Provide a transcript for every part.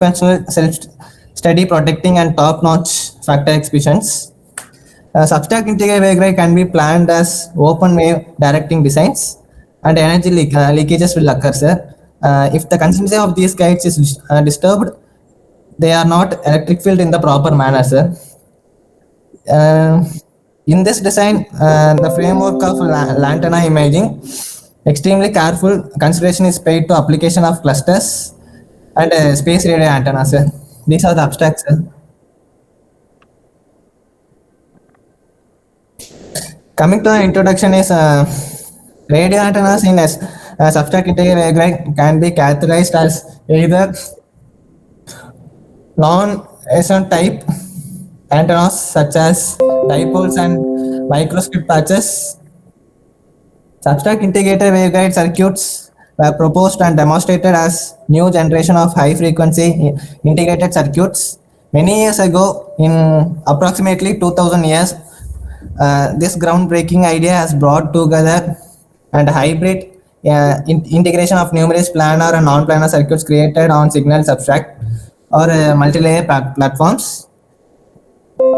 self-study protecting and top-notch factor exhibitions. Substack integrated waveguide can be planned as open wave directing designs, and energy leakages will occur, sir. If the consistency of these guides is disturbed, they are not electric field in the proper manner, sir. Uh, in this design, the framework of lantana imaging, extremely careful consideration is paid to application of clusters and space radio antennas, sir. These are the abstracts, sir. Coming to the introduction is radio antennas in substract integrated waveguide can be characterized as either non-SN type antennas such as dipoles and microstrip patches. Substract integrated waveguide circuits were proposed and demonstrated as new generation of high frequency integrated circuits many years ago. In approximately 2000 years, this groundbreaking idea has brought together and hybrid integration of numerous planar and non-planar circuits created on signal substract or multi-layer platforms.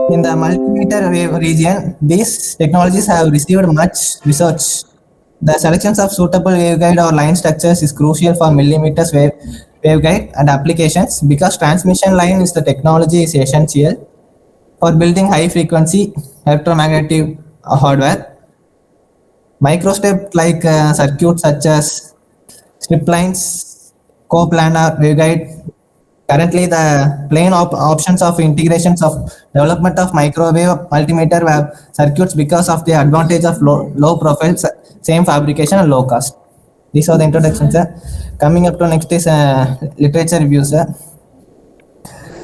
In the multimeter wave region, these technologies have received much research. The selections of suitable waveguide or line structures is crucial for millimeters waveguide and applications because transmission line is the technology is essential for building high frequency electromagnetic hardware. Microstrip like circuits such as strip lines, coplanar waveguide. Currently, the plain options of integrations of development of microwave multimeter wave circuits because of the advantage of low profile, same fabrication and low cost. These are the introductions, sir. Coming up to next is literature review, sir.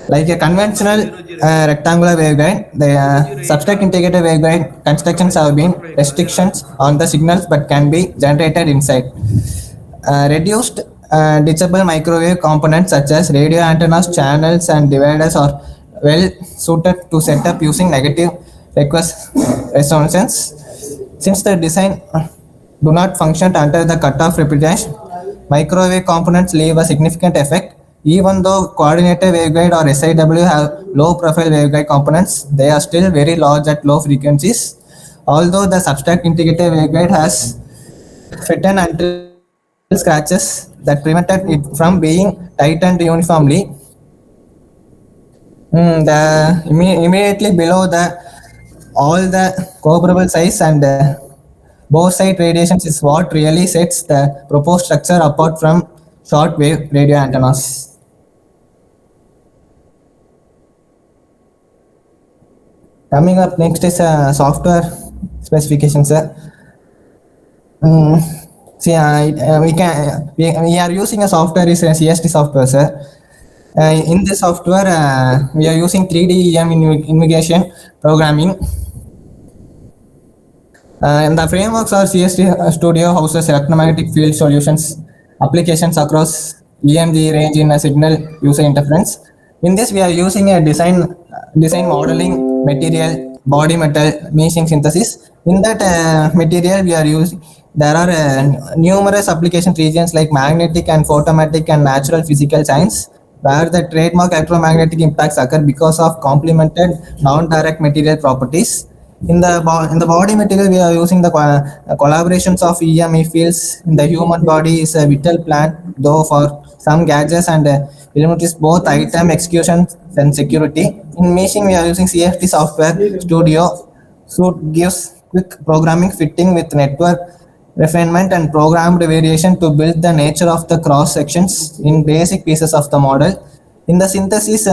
Like a conventional rectangular waveguide, the substract integrated waveguide constructions have been restrictions on the signals but can be generated inside. Reduced ditchable microwave components such as radio antennas, channels, and dividers are well suited to set up using negative request resonance. Since the design do not function under the cutoff repetition, microwave components leave a significant effect. Even though coordinated waveguide or SIW have low profile waveguide components, they are still very large at low frequencies. Although the substract integrated waveguide has fitted until scratches that prevented it from being tightened uniformly. Immediately below all the comparable size and both side radiations is what really sets the proposed structure apart from short wave radio antennas. Coming up next is software specifications, sir. See, we are using a software is a CST software, sir. In this software, we are using 3D EM navigation programming. And the frameworks are CST Studio houses electromagnetic field solutions applications across EMG range in a signal user interference. In this, we are using a design modeling, material, body metal, meshing synthesis. In that material, we are using. There are numerous application regions like magnetic and photometric and natural physical science, where the trademark electromagnetic impacts occur because of complemented non-direct material properties. In the body material, we are using the collaborations of EME fields in the human body is a vital plant, though for some gadgets and eliminates both item execution and security. In meshing, we are using CFT software Studio. Suite gives quick programming fitting with network refinement and programmed variation to build the nature of the cross sections in basic pieces of the model. In the synthesis,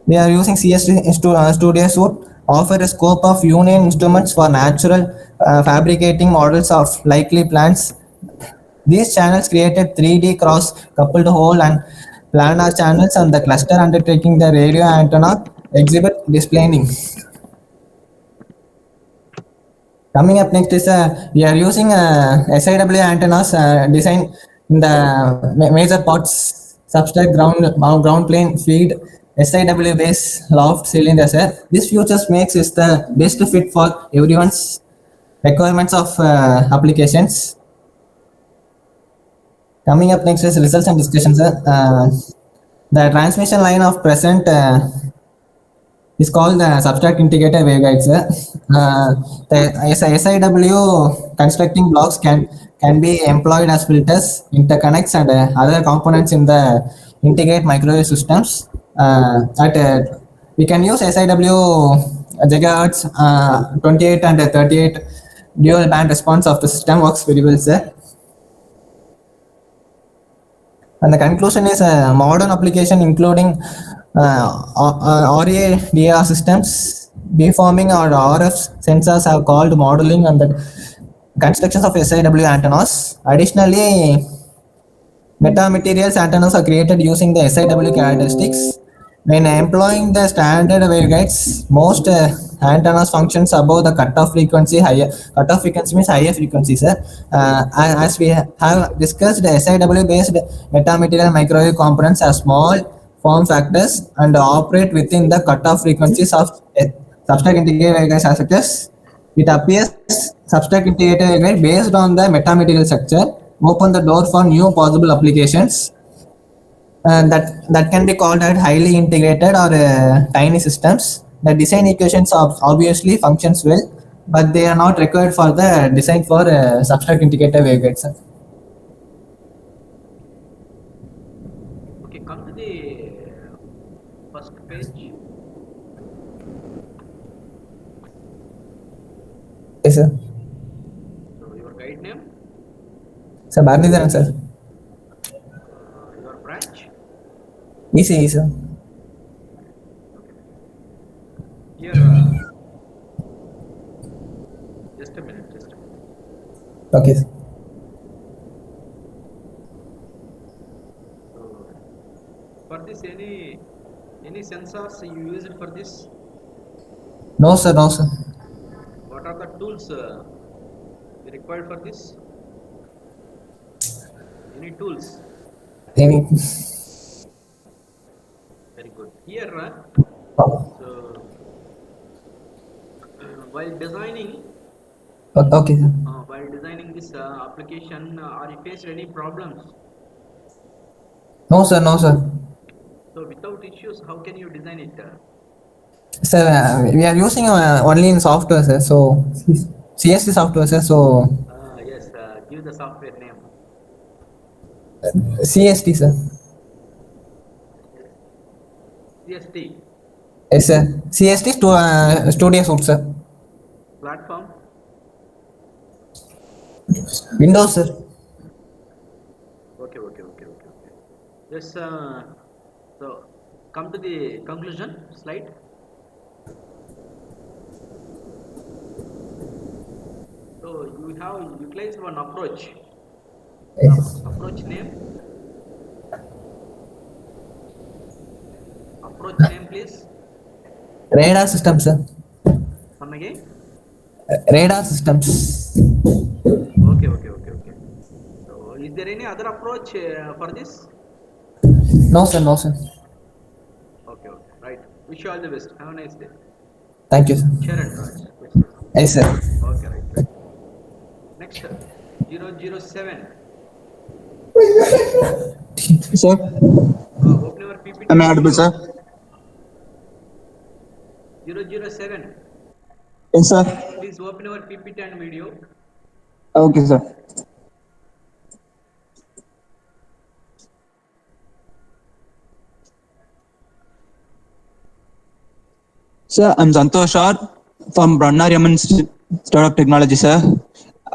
we are using CST Studio Suite offer a scope of union instruments for natural fabricating models of likely plants. These channels created 3D cross-coupled hole and planar channels and the cluster undertaking the radio antenna exhibit displaying. Coming up next is we are using SIW antennas design in the major parts, substrate, ground plane, feed, SIW base, loft, cylinders. This features makes is the best fit for everyone's requirements of applications. Coming up next is results and discussions. The transmission line of present is called the subtract integrated waveguides. The SIW constructing blocks can be employed as filters, interconnects, and other components in the integrate microwave systems. We can use SIW gigahertz 28 and 38 dual band response of the system works very well, sir. And the conclusion is a modern application including RA DR systems, beamforming or RF sensors are called modeling and the constructions of SIW antennas. Additionally, metamaterials antennas are created using the SIW characteristics. When employing the standard waveguides, most antennas functions above the cutoff frequency. Higher cutoff frequency means higher frequencies. As we have discussed, the SIW-based metamaterial microwave components are small form factors and operate within the cutoff frequencies of substrate integrated waveguides such as it appears substrate integrated waveguide based on the metamaterial structure open the door for new possible applications that can be called as highly integrated or tiny systems. The design equations obviously functions well, but they are not required for the design for substrate integrated waveguides. Okay, come to the first page. Yes, sir. So your guide name? Sir, Bharnidharan, sir. Your branch? Easy, sir. Here, just a minute. Okay. So, for this, any sensors you use it for this? No, sir. No, sir. What are the tools required for this? Any tools? Any? Very good. Here, so while designing Okay, sir. while designing this application, are you faced any problems? No, sir. No, sir. So without issues, how can you design it? Sir, we are using only in software, sir. So CST software, sir. So Yes, give the software name. CST, sir. CST. Yes, sir. CST to Studio Suite, sir. Platform. Windows, sir. Okay. Yes. So come to the conclusion slide. So you have utilized one approach. Yes. Approach name. Approach name, please. Radar system, sir. Come again. Radar systems. Okay. So is there any other approach for this? No, sir. No, sir. Okay. Right. Wish you all the best. Have a nice day. Thank you, sir. Sharon Raj. Yes, sir. Okay, right. Next, 007. Sir, Open your PPT. am I audible, sir? 007. Yes, sir. Please open your PPT and video. Okay, sir. Sir, I'm Santosh R from Brahma Raman Institute of Technology, sir.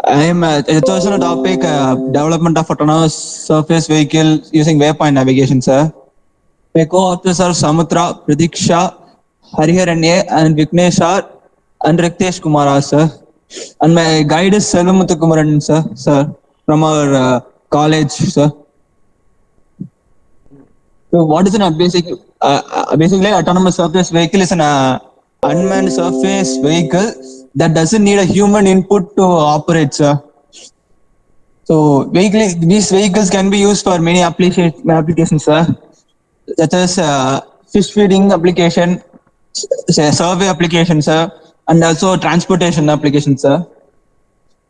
I am it was on a topic development of autonomous surface vehicle using waypoint navigation, sir. My co-authors are Samutra, Pradiksha, Hariharan A, and Vignesh R, and Riktesh Kumar R, sir. And my guide is Selvamutu Kumaran, sir, from our college, sir. So what is an basically autonomous surface vehicle is an unmanned surface vehicle that doesn't need a human input to operate, sir. So these vehicles can be used for many applications, sir, such as fish feeding application, survey applications, sir, and also transportation applications, sir.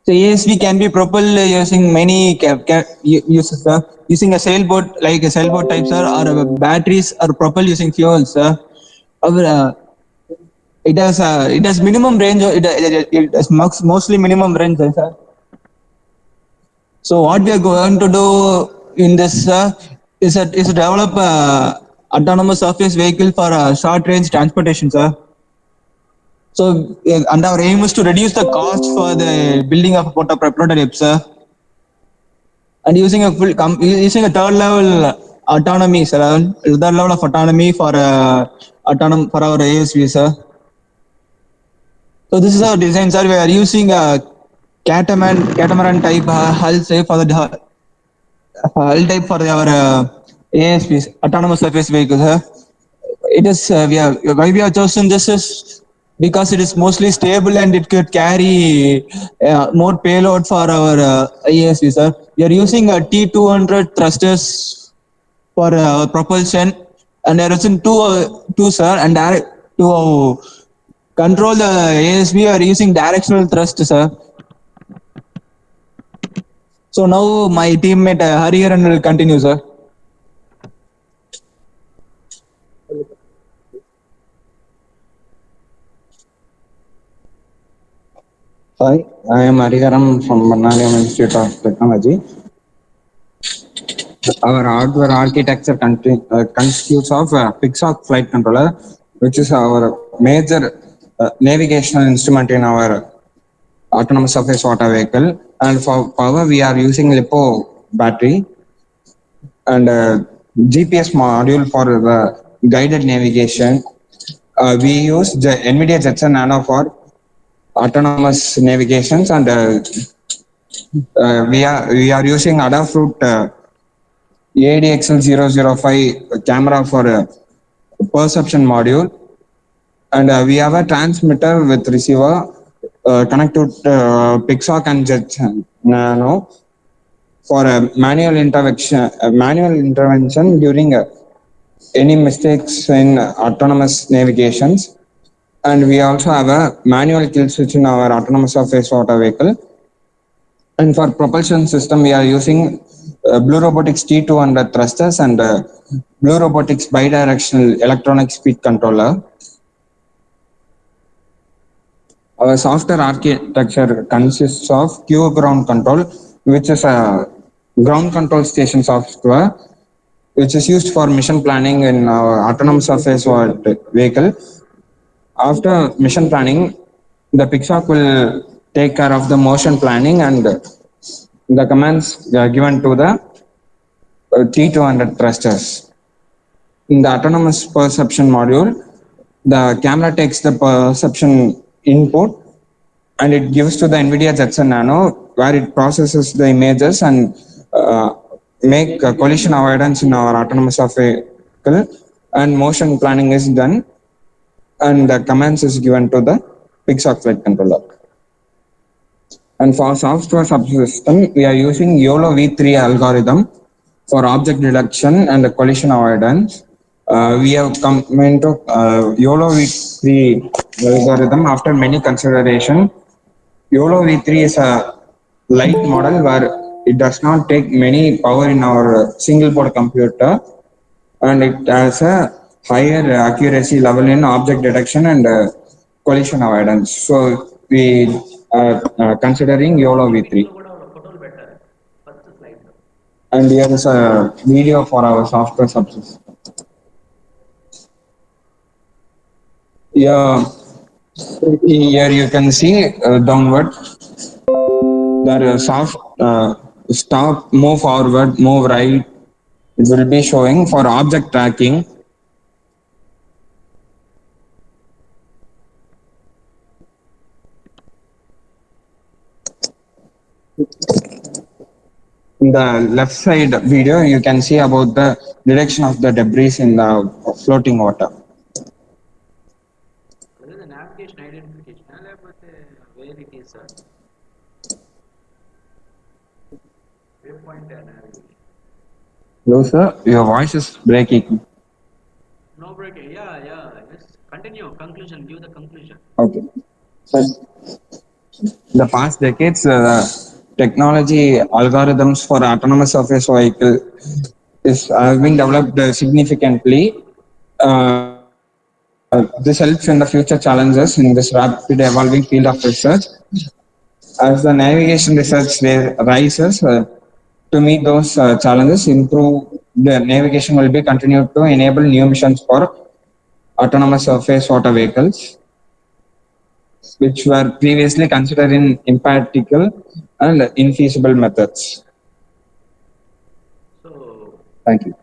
So ASV can be propelled using many uses, sir. Using a sailboat, like a sailboat type, sir, or batteries, or propelled using fuels, sir. Our, it has minimum range. It has mostly minimum range, sir. So what we are going to do in this is to develop autonomous surface vehicle for short range transportation, sir. So and our aim is to reduce the cost for the building of prototypes, sir. And using a using a third level autonomy, sir. Third level of autonomy for for our ASV, sir. So this is our design, sir. We are using a catamaran type hull, say, for the hull type for our ASVs, autonomous surface vehicles. It is why we have chosen this is because it is mostly stable and it could carry more payload for our ASV, sir. We are using a T200 thrusters for propulsion, and there is two, sir, and to control the ASV. We are using directional thrust, sir. So now my teammate Hariharan will continue, sir. Hi, I am Hariharam from Bangalore Institute of Technology. Our hardware architecture constitutes of a Pixar flight controller, which is our major navigational instrument in our autonomous surface water vehicle. And for power, we are using LiPo battery and GPS module for the guided navigation. We use the NVIDIA Jetson Nano for autonomous navigations, and we are using Adafruit ADXL005 camera for perception module, and we have a transmitter with receiver connected to Pixar and Jetson Nano for manual intervention during any mistakes in autonomous navigations. And we also have a manual kill switch in our autonomous surface water vehicle. And for propulsion system, we are using Blue Robotics T200 thrusters and Blue Robotics bidirectional electronic speed controller. Our software architecture consists of Q ground control, which is a ground control station software, which is used for mission planning in our autonomous surface vehicle. After mission planning, the Pixar will take care of the motion planning and the commands given to the T200 thrusters. In the autonomous perception module, the camera takes the perception input and it gives to the NVIDIA Jetson Nano, where it processes the images and make collision avoidance in our autonomous vehicle, and motion planning is done, and the commands is given to the Pixar flight controller. And for software subsystem, we are using YOLO V3 algorithm for object detection and collision avoidance. We have come into YOLO V3 algorithm after many consideration. YOLO V3 is a light model where it does not take many power in our single board computer, and it has a higher accuracy level in object detection and collision avoidance. So we are considering YOLO Meeting V3. lo kuda photo better. First slide. And here is a video for our software subsystem. Yeah, here you can see downward. There is soft stop, move forward, move right. It will be showing for object tracking. In the left side video, you can see about the direction of the debris in the floating water. The navigation identification, where it is, waypoint navigation. Hello, sir. Your voice is breaking. No breaking. Yeah. Yes. Continue. Conclusion. Give the conclusion. Okay. the past decades, technology algorithms for autonomous surface vehicle is have been developed significantly. This helps in the future challenges in this rapid evolving field of research. As the navigation research rises, to meet those challenges, improve the navigation will be continued to enable new missions for autonomous surface water vehicles, which were previously considered in impractical and infeasible methods. So, Thank you.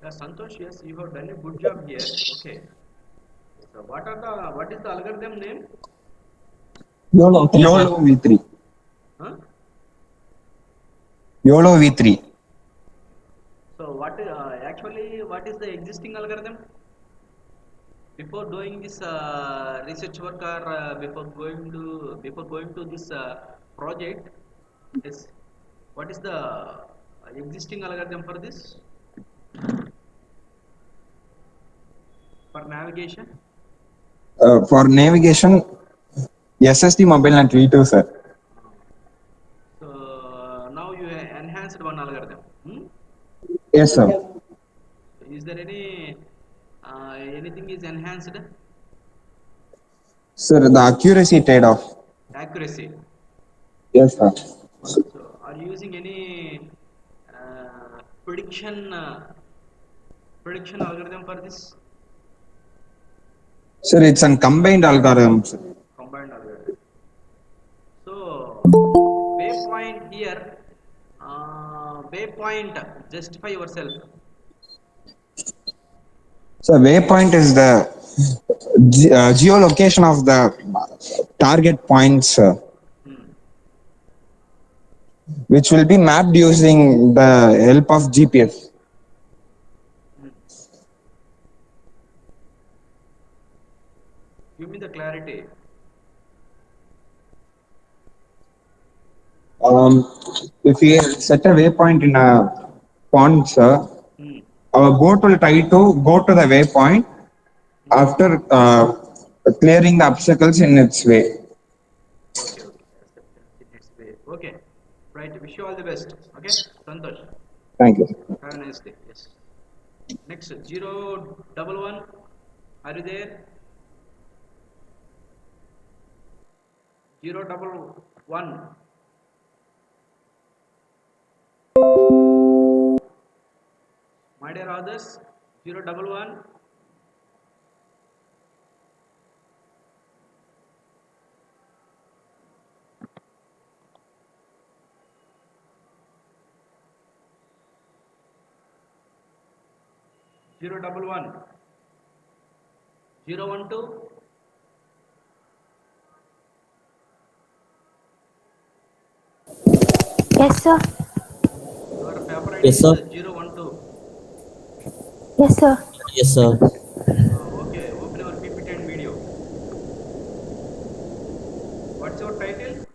Santosh, yes, you have done a good job here. Okay. So, what is the algorithm name? YOLO V3. Huh? YOLO V3. So, what is the existing algorithm? Before doing this research work or before going to this project, is what is the existing algorithm for this for navigation? For navigation, SSD mobile net V2, sir. So now you have enhanced one algorithm. Yes, sir. Is there anything is enhanced? Sir, the accuracy trade-off. Accuracy. Yes, sir. So are you using any prediction algorithm for this Sir, it's a combined algorithm, sir. combined algorithm? So waypoint here. Waypoint. Justify yourself. So waypoint is the geolocation of the target points, Hmm. which will be mapped using the help of GPS. Hmm. Give me the clarity. If we set a waypoint in a pond, sir, Hmm. our boat will try to go to the waypoint Hmm. after clearing the obstacles in its way. Okay, okay. Acceptance in its way. Okay. Right. Wish you all the best. Okay. Santosh. Thank you. Have a nice day. Yes. Next, 011. Are you there? 011. My dear others, 011. Zero double one. 012. Yes, sir. Your paper ID Yes, is sir. 012. Yes, sir. Yes, sir. Okay, open your PPT and video. What's your title?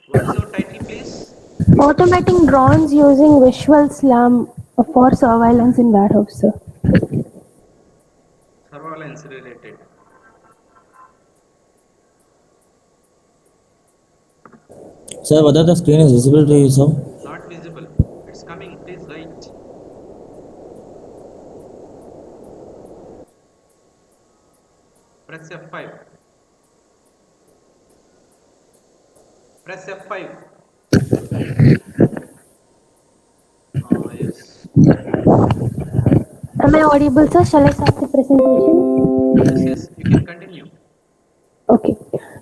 What is your title, please? Automating drones using visual SLAM for surveillance in warehouse, sir. Surveillance related. Sir, whether the screen is visible to you, sir? Not visible. It's coming. Please write. Press F5. Press F5. Yes. Am I audible, sir? Shall I start the presentation? Yes, yes. You can continue. Okay.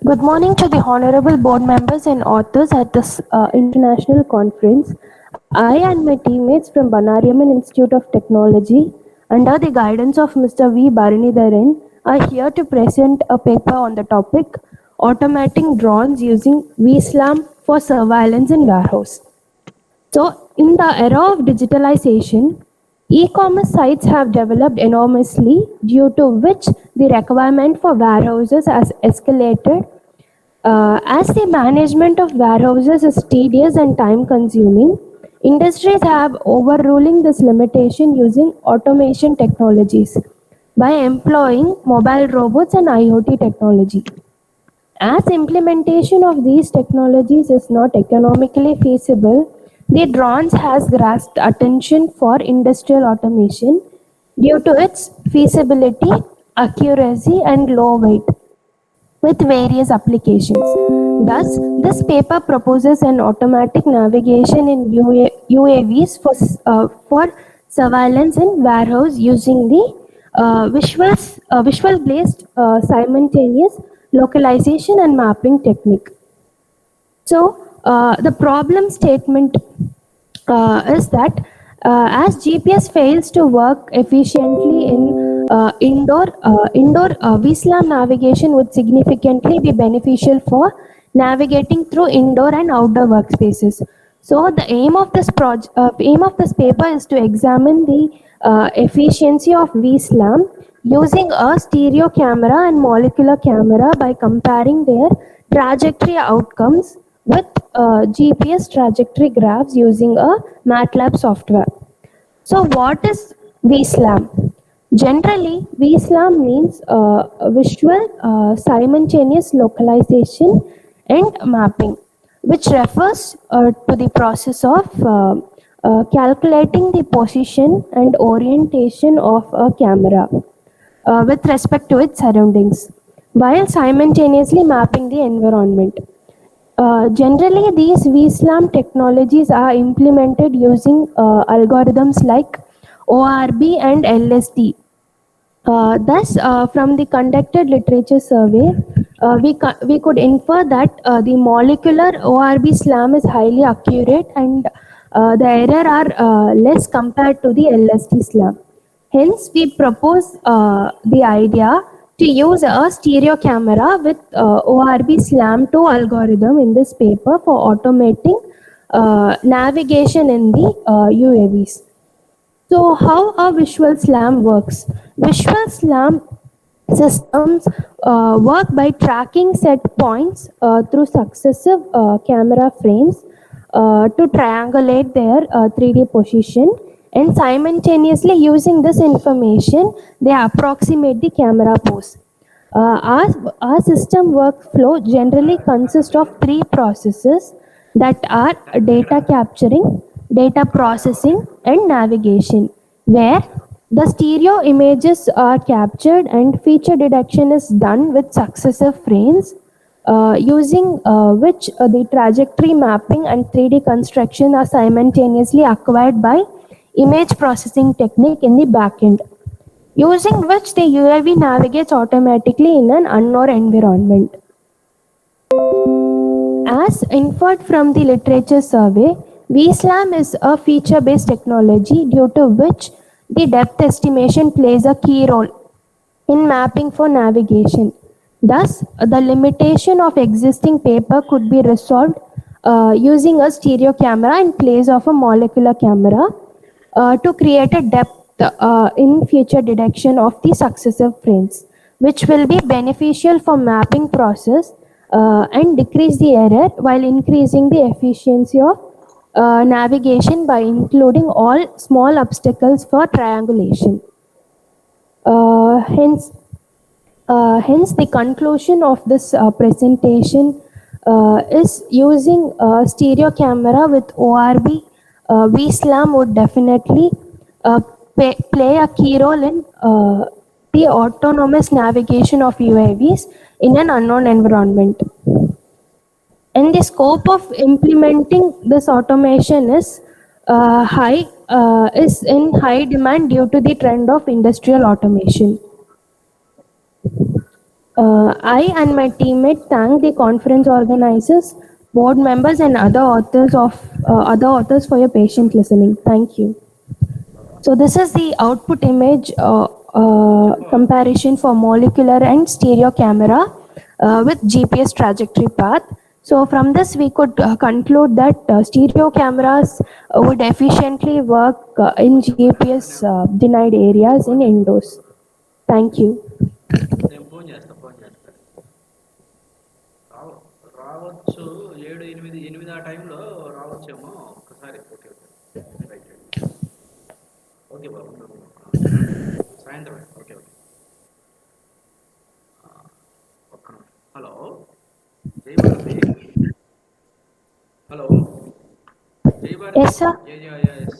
Good morning to the honorable board members and authors at this international conference. I and my teammates from Banariaman Institute of Technology, under the guidance of Mr. V. Baranidharan, are here to present a paper on the topic automating drones using VSLAM for surveillance in warehouse. So, in the era of digitalization, e-commerce sites have developed enormously, due to which the requirement for warehouses has escalated. As the management of warehouses is tedious and time consuming, Industries have overruling this limitation using automation technologies by employing mobile robots and IoT technology. As implementation of these technologies is not economically feasible, the drones has grasped attention for industrial automation due to its feasibility, accuracy, and low weight with various applications. Thus, this paper proposes an automatic navigation in UAVs for surveillance in warehouse using the visual-based simultaneous localization and mapping technique. So, the problem statement is that as GPS fails to work efficiently in indoor VSLAM navigation would significantly be beneficial for navigating through indoor and outdoor workspaces. So the aim of this paper is to examine the efficiency of VSLAM using a stereo camera and molecular camera by comparing their trajectory outcomes with GPS trajectory graphs using a MATLAB software. So, what is VSLAM? Generally, VSLAM means visual simultaneous localization and mapping, which refers to the process of calculating the position and orientation of a camera with respect to its surroundings, while simultaneously mapping the environment. Generally, these VSLAM technologies are implemented using algorithms like ORB and LSD. Thus, from the conducted literature survey, we could infer that the molecular ORB SLAM is highly accurate and the error are less compared to the LSD SLAM. Hence, we propose the idea to use a stereo camera with ORB SLAM 2 algorithm in this paper for automating navigation in the UAVs. So, how a visual SLAM works? Visual SLAM systems work by tracking set points through successive camera frames to triangulate their 3D position, and simultaneously using this information they approximate the camera pose. Our system workflow generally consists of three processes that are data capturing, data processing, and navigation, where the stereo images are captured and feature detection is done with successive frames, using which the trajectory mapping and 3D construction are simultaneously acquired by image processing technique in the backend, using which the UAV navigates automatically in an unknown environment. As inferred from the literature survey, VSLAM is a feature-based technology due to which the depth estimation plays a key role in mapping for navigation. Thus, the limitation of existing paper could be resolved using a stereo camera in place of a molecular camera to create a depth in feature detection of the successive frames, which will be beneficial for mapping process and decrease the error while increasing the efficiency of navigation by including all small obstacles for triangulation. Hence, the conclusion of this presentation is using stereo camera with ORB. VSLAM would definitely play a key role in the autonomous navigation of UAVs in an unknown environment. And the scope of implementing this automation is in high demand due to the trend of industrial automation. I and my teammate thank the conference organizers, board members, and other authors for your patient listening. Thank you. So this is the output image comparison for molecular and stereo camera with GPS trajectory path. So from this we could conclude that stereo cameras would efficiently work in GPS denied areas in indoors. Thank you. నేను phone చేస్తా రావచ్చు 7 8 8 ఆ టైంలో రావచ్చేమో ఒక్కసారి okay Right, right. Okay, Babu. సాయంత్రం okay okay ఒక్క నిమిషం hello జై భారతి హలో జై Bharati Yes, sir.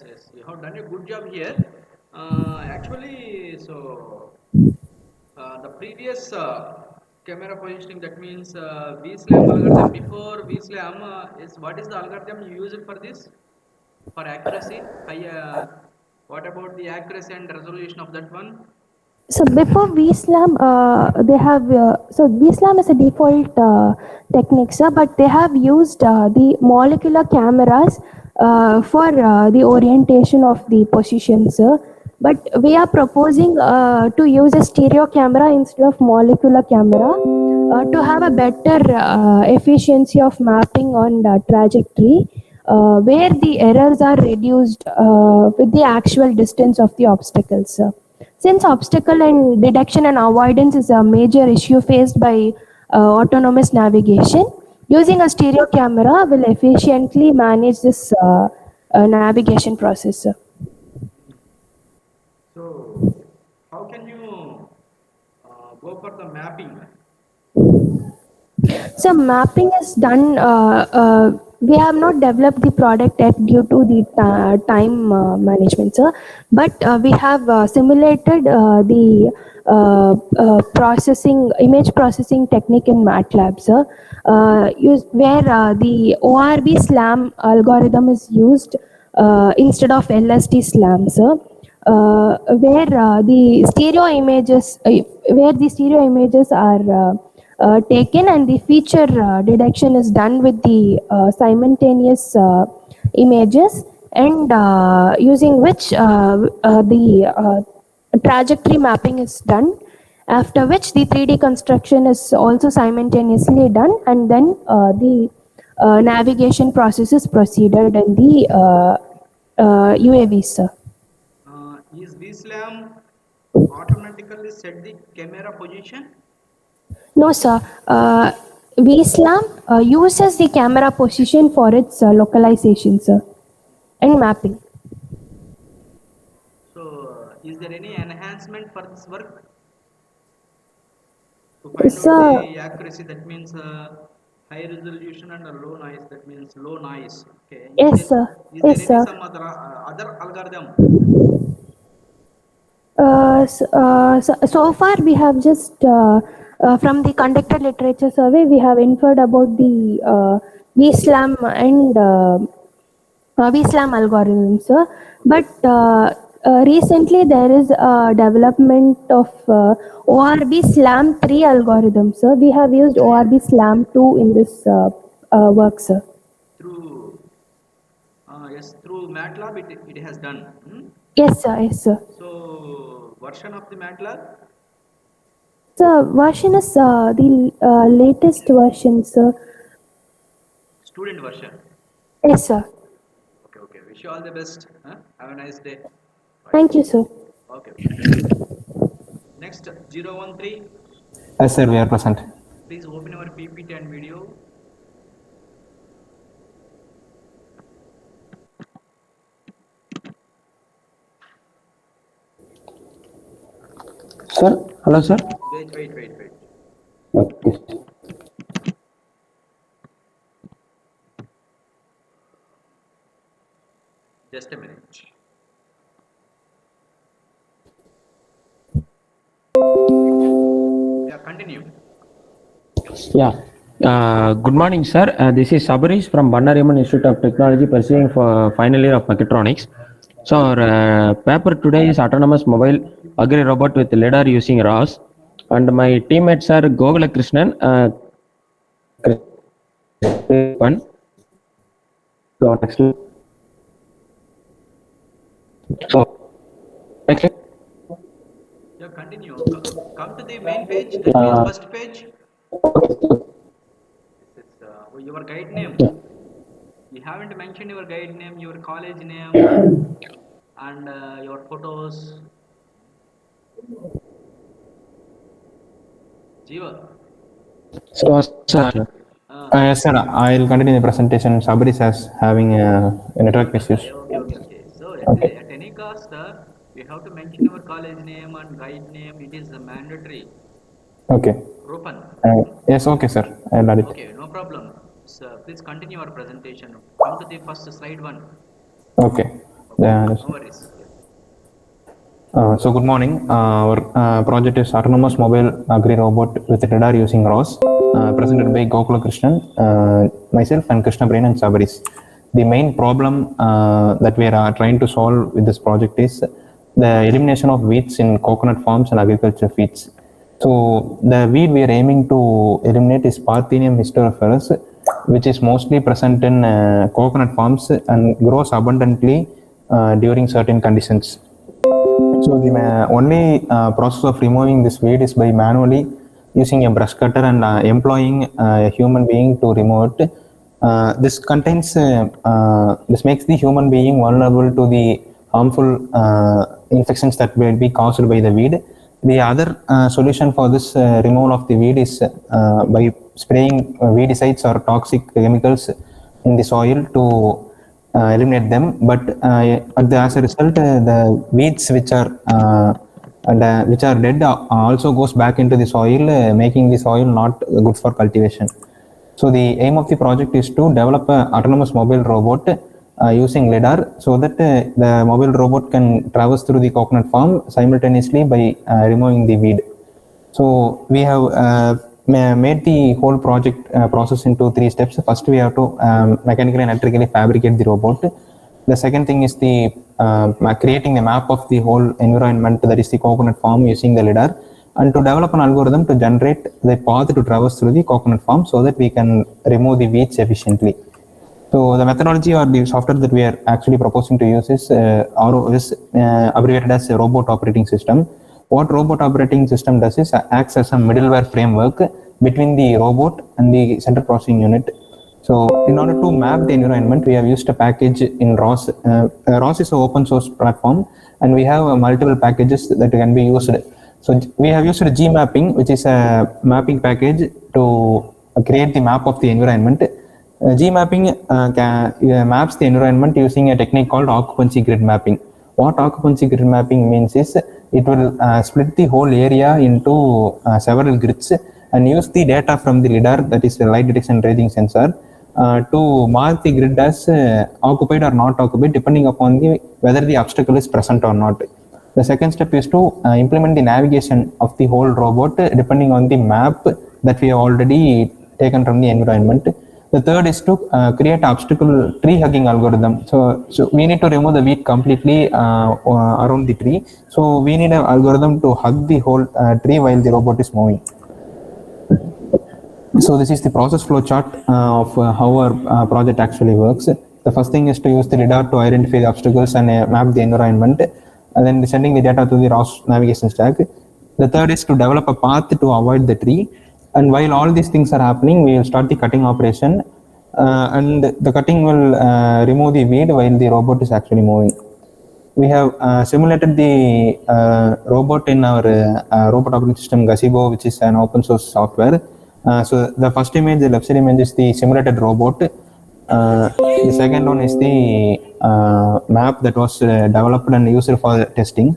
yes you have done a good job here actually so the previous camera positioning that means VSLAM algorithm before VSLAM is what is the algorithm you use it for this for accuracy high what about the accuracy and resolution of that one. So before VSLAM, they have so VSLAM is a default technique, sir, but they have used the molecular cameras for the orientation of the position, sir. But we are proposing to use a stereo camera instead of molecular camera to have a better efficiency of mapping on the trajectory, where the errors are reduced with the actual distance of the obstacles, sir. Since obstacle and detection and avoidance is a major issue faced by autonomous navigation, using a stereo camera will efficiently manage this navigation process. So how can you go for the mapping? So mapping is done. We have not developed the product yet due to the time management, sir. But we have simulated the processing image processing technique in MATLAB, sir. Where the ORB SLAM algorithm is used instead of LST SLAM, sir. Where the stereo images, where the stereo images are taken and the feature detection is done with the simultaneous images and using which the trajectory mapping is done, after which the 3D construction is also simultaneously done, and then the navigation process is proceeded in the UAVs, sir. Is VSLAM automatically set the camera position? No, sir. VSLAM uses the camera position for its localization, sir, and mapping. So is there any enhancement for this work to find out Sir, the accuracy? That means high resolution and a low noise. That means low noise. Okay. yes, sir. Is there Yes, any sir. some other algorithm? So far, we have just from the conducted literature survey, we have inferred about the VSLAM and VSLAM algorithm, sir. But recently, there is a development of ORB SLAM 3 algorithm, sir. We have used ORB SLAM 2 in this work, sir. Through yes, through MATLAB it has done. Yes, sir. Yes, sir. So version of the MATLAB, So version is the latest version, sir. student version. Yes, sir. Okay. Wish you all the best. Have a nice day. Bye. Thank you, sir. Okay. Next 013. Yes, sir, we are present. Please open your PPT and video. Sir, hello, sir. Wait. Okay. Just a minute. Yeah, continue. Yeah. Good morning, sir. This is Sabarish from Bannariaman Institute of Technology, pursuing for final year of mechatronics. So our paper today is autonomous mobile agri robot with lidar using ROS, and my teammates are Gogula Krishnan. One. So next. So next. Yeah, continue. Come to the main page. That means first page. It's your guide name. You haven't mentioned your guide name, your college name, and your photos. Jiva. So, sir, yes, sir, I will continue the presentation. Sabri is having network issues. Okay. Definitely. At any cost, we have to mention our college name and guide name. It is mandatory. Okay. Rupan. Yes, okay, sir. I'll add it. Okay, no problem. So please continue our presentation. Come to the first slide one. Okay. No worries. So good morning. Our project is Autonomous Mobile Agri Robot with radar using ROS, presented by Gokula Krishnan, myself, and Krishna Brain and Sabaris. The main problem that we are trying to solve with this project is the elimination of weeds in coconut farms and agriculture feeds. So the weed we are aiming to eliminate is Parthenium hysterophilus, which is mostly present in coconut farms and grows abundantly during certain conditions. So the only process of removing this weed is by manually using a brush cutter and employing a human being to remove it. This makes the human being vulnerable to the harmful infections that will be caused by the weed. The other solution for this removal of the weed is by spraying weedicides or toxic chemicals in the soil to eliminate them. But as a result, the weeds which are dead also goes back into the soil, making the soil not good for cultivation. So the aim of the project is to develop an autonomous mobile robot using LiDAR, so that the mobile robot can traverse through the coconut farm simultaneously by removing the weed. So we have made the whole project process into 3 steps. First, we have to mechanically and electrically fabricate the robot. The second thing is the creating a map of the whole environment, that is the coconut farm, using the LiDAR, and to develop an algorithm to generate the path to traverse through the coconut farm so that we can remove the weeds efficiently. So the methodology or the software that we are actually proposing to use is abbreviated as a robot operating system. What robot operating system does is acts as a middleware framework between the robot and the central processing unit. So in order to map the environment, we have used a package in ROS. ROS is an open source platform, and we have multiple packages that can be used. So we have used G mapping, which is a mapping package to create the map of the environment. G mapping maps the environment using a technique called occupancy grid mapping. What occupancy grid mapping means is it will split the whole area into several grids and use the data from the LiDAR, that is the light detection ranging sensor, to mark the grid as occupied or not occupied, depending upon whether the obstacle is present or not. The second step is to implement the navigation of the whole robot depending on the map that we have already taken from the environment. The third is to create obstacle tree hugging algorithm. So we need to remove the weed completely around the tree. So we need an algorithm to hug the whole tree while the robot is moving. So this is the process flow chart of how our project actually works. The first thing is to use the LiDAR to identify the obstacles and map the environment, and then sending the data to the ROS navigation stack. The third is to develop a path to avoid the tree. And while all these things are happening, we will start the cutting operation, and the cutting will remove the weed while the robot is actually moving. We have simulated the robot in our robot operating system Gazebo, which is an open source software. So the first image, the left side image, is the simulated robot. The second one is the map that was developed and used for testing.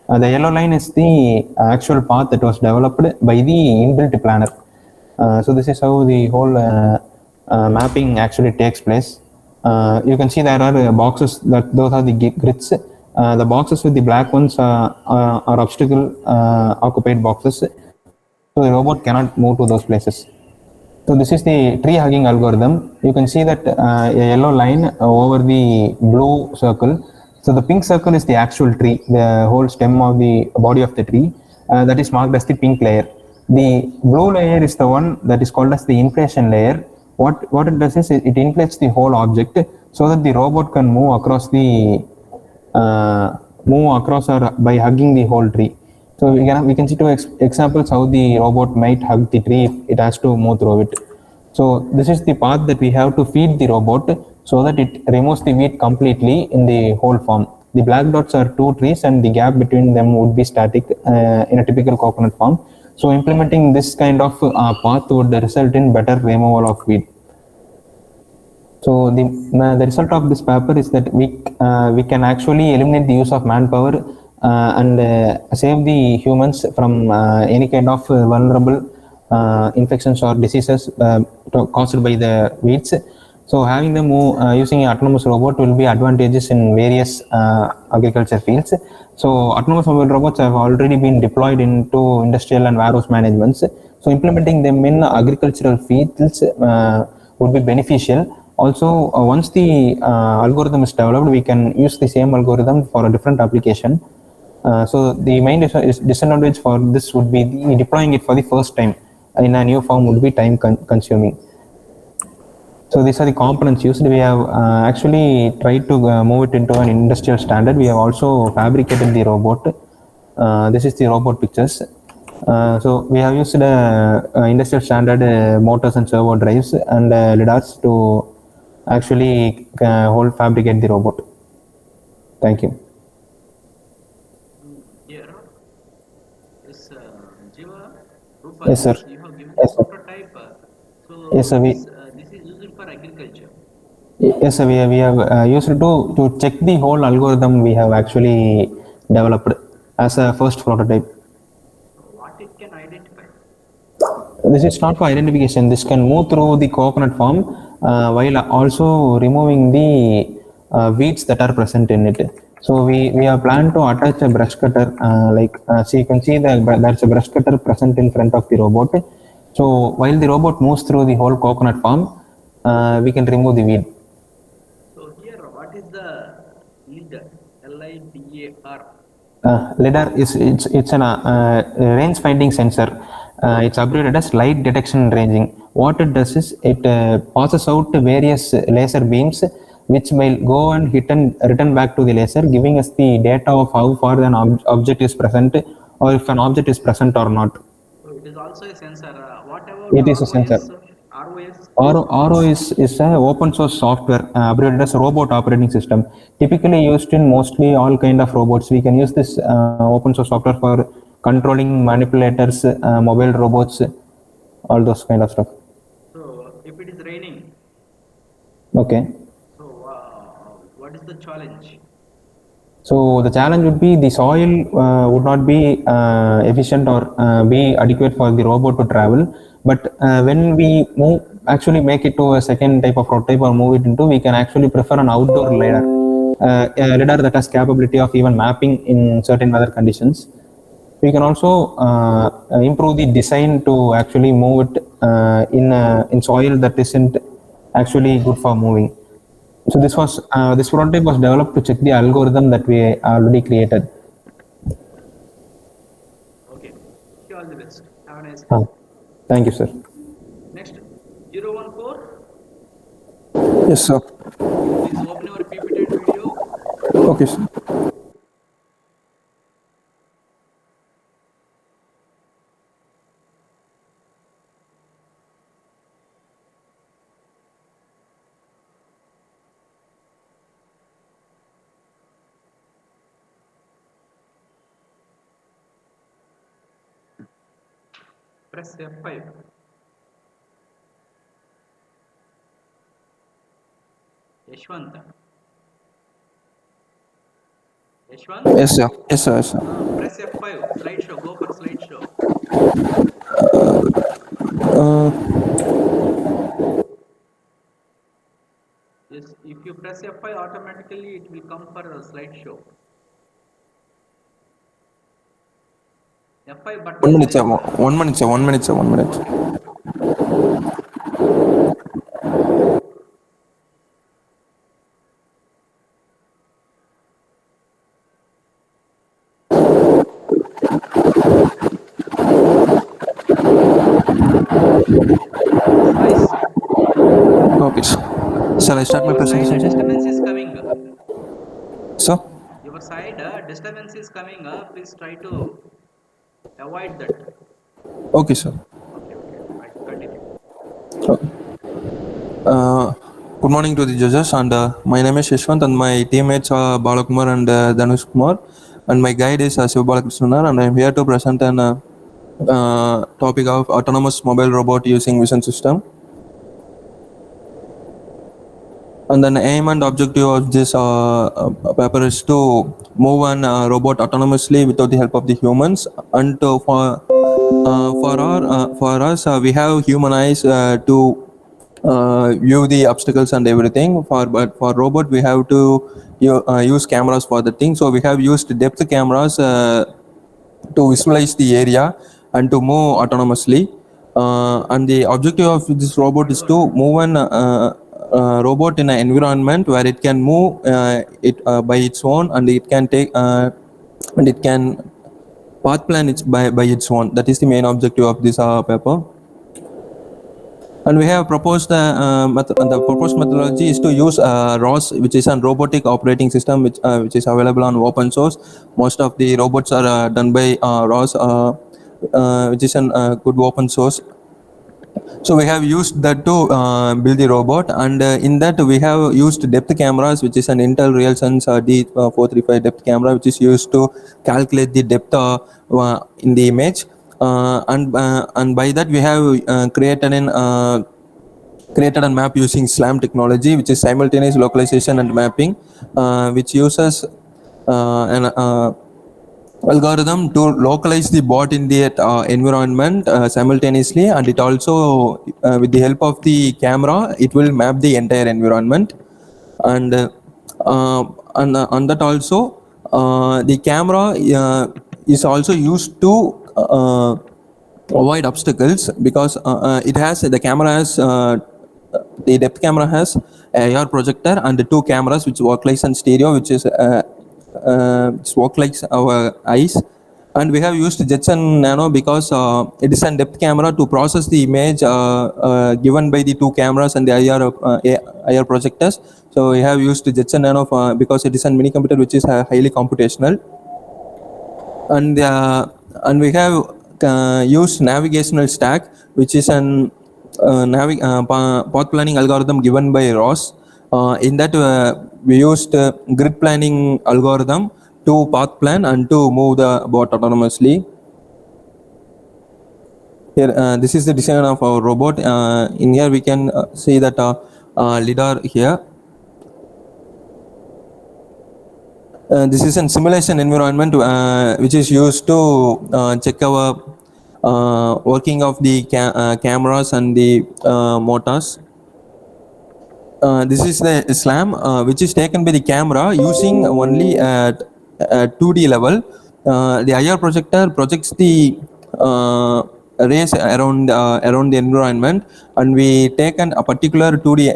The yellow line is the actual path that was developed by the inbuilt planner. So this is how the whole mapping actually takes place. You can see there are boxes, those are the grids. The boxes with the black ones are obstacle occupied boxes. So the robot cannot move to those places. So this is the tree hugging algorithm. You can see that a yellow line over the blue circle. So the pink circle is the actual tree, the whole stem of the body of the tree, that is marked as the pink layer. The blue layer is the one that is called as the inflation layer. What it does is it inflates the whole object so that the robot can move across or by hugging the whole tree. So we can see two examples how the robot might hug the tree if it has to move through it. So this is the path that we have to feed the robot so that it removes the weed completely in the whole farm. The black dots are 2 trees and the gap between them would be static in a typical coconut farm. So implementing this kind of path would result in better removal of weed. So the result of this paper is that we can actually eliminate the use of manpower and save the humans from any kind of vulnerable infections or diseases caused by the weeds. So having them move using an autonomous robot will be advantageous in various agriculture fields. So autonomous mobile robots have already been deployed into industrial and warehouse managements. So implementing them in agricultural fields would be beneficial. Also, once the algorithm is developed, we can use the same algorithm for a different application. So the main disadvantage for this would be deploying it for the first time in a new form would be time consuming. So these are the components used. We have actually tried to move it into an industrial standard. We have also fabricated the robot. This is the robot pictures. So we have used industrial standard motors and servo drives and lidars to actually fabricate the robot. Thank you. Here, this Jiva Rupa, Yes, sir. you have given Yes, the sir. prototype. So Yes, sir. this is used for agriculture. Yes, sir. We have used it to check the whole algorithm we have actually developed as a first prototype. What it can identify? This is not for identification. This can move through the coconut farm while also removing the weeds that are present in it. So we have planned to attach a brush cutter. So you can see that there's a brush cutter present in front of the robot. So while the robot moves through the whole coconut farm, we can remove the weed. So here, what is the LIDAR? LIDAR. LiDAR it's an range finding sensor. It's abbreviated as light detection and ranging. What it does is it passes out various laser beams which will go and hit and return back to the laser, giving us the data of how far an object is present or if an object is present or not. So it is also a sensor. What about It is a sensor. ROS? RO is an open source software abbreviated as robot operating system, typically used in mostly all kind of robots. We can use this open source software for controlling manipulators, mobile robots, all those kind of stuff. So if it is raining, Okay. so what is the challenge? So the challenge would be the soil would not be efficient or be adequate for the robot to travel. But when we actually make it to a second type of prototype or move it into, we can actually prefer an outdoor lidar, a lidar that has capability of even mapping in certain weather conditions. We can also improve the design to actually move it in soil that isn't actually good for moving. So this prototype was developed to check the algorithm that we already created. Okay. Wish you all the best. Have a nice day. Thank you, sir. Next, 014. Yes, sir. Please open your PPT and video. Okay, sir. Press F5. Yashwant. Yashwant? Yes, sir. Yes, sir. Yes, sir. Press F5. Slideshow. Go for slideshow. Yes, if you press F5, automatically it will come for a slideshow. F5 button. 1 minute, sir. 1 minute, sir. 1 minute, sir. 1 minute. Nice. Okay, sir. Shall I start my presentation, sir? Disturbance is coming. Sir? Your side disturbance is coming. Please try to avoid that. Okay, sir. Okay. Right. Continue. Good morning to the judges, and my name is Yashwant, and my teammates are Balakumar and Dhanush Kumar, and my guide is Shiv Balakrishnan, and I am here to present an topic of autonomous mobile robot using vision system. And then aim and objective of this paper is to move an robot autonomously without the help of the humans. And for us, we have human eyes to view the obstacles and everything. But for robot, we have to use cameras for the thing. So we have used depth cameras to visualize the area and to move autonomously. And the objective of this robot is to move an robot in an environment where it can move by its own, and it can take and it can path plan by its own. That is the main objective of this paper. And we have proposed the proposed methodology is to use ROS, which is a robotic operating system, which is available on open source. Most of the robots are done by ROS, which is a good open source. So we have used that to build the robot, and in that we have used depth cameras, which is an Intel RealSense D435 depth camera, which is used to calculate the depth in the image, and by that we have created a map using SLAM technology, which is simultaneous localization and mapping, which uses an algorithm to localize the bot in the environment simultaneously, and it also with the help of the camera it will map the entire environment. And on that also the camera is also used to avoid obstacles, because the camera has the depth camera has a AR projector and the two cameras which work like an stereo, which is work like our eyes. And we have used Jetson Nano because it is a depth camera to process the image given by the two cameras and the IR projectors. So we have used Jetson Nano because it is a mini computer which is highly computational. And we have used navigational stack, which is an path planning algorithm given by ROS. In that we used grid planning algorithm to path plan and to move the bot autonomously. Here, this is the design of our robot. In here we can see that lidar here. This is a simulation environment which is used to check our working of the cameras and the motors. This is the SLAM which is taken by the camera using only at 2D level. The IR projector projects the rays around the environment, and we take a particular 2D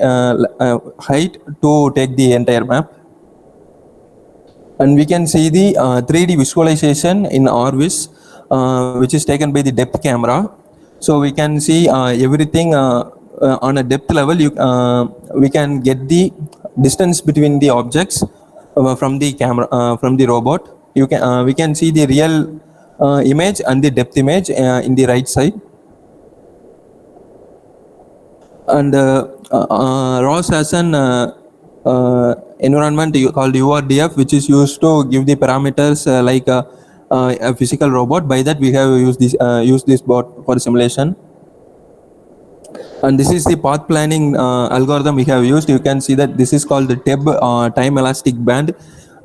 height to take the entire map. And we can see the 3D visualization in Orvis, which is taken by the depth camera. So we can see everything on a depth level. We can get the distance between the objects from the camera, from the robot. We can see the real image and the depth image in the right side. And ROS has an environment called URDF, which is used to give the parameters like a physical robot. By that we have used this bot for simulation. And this is the path planning algorithm we have used. You can see that this is called the TEB, time elastic band.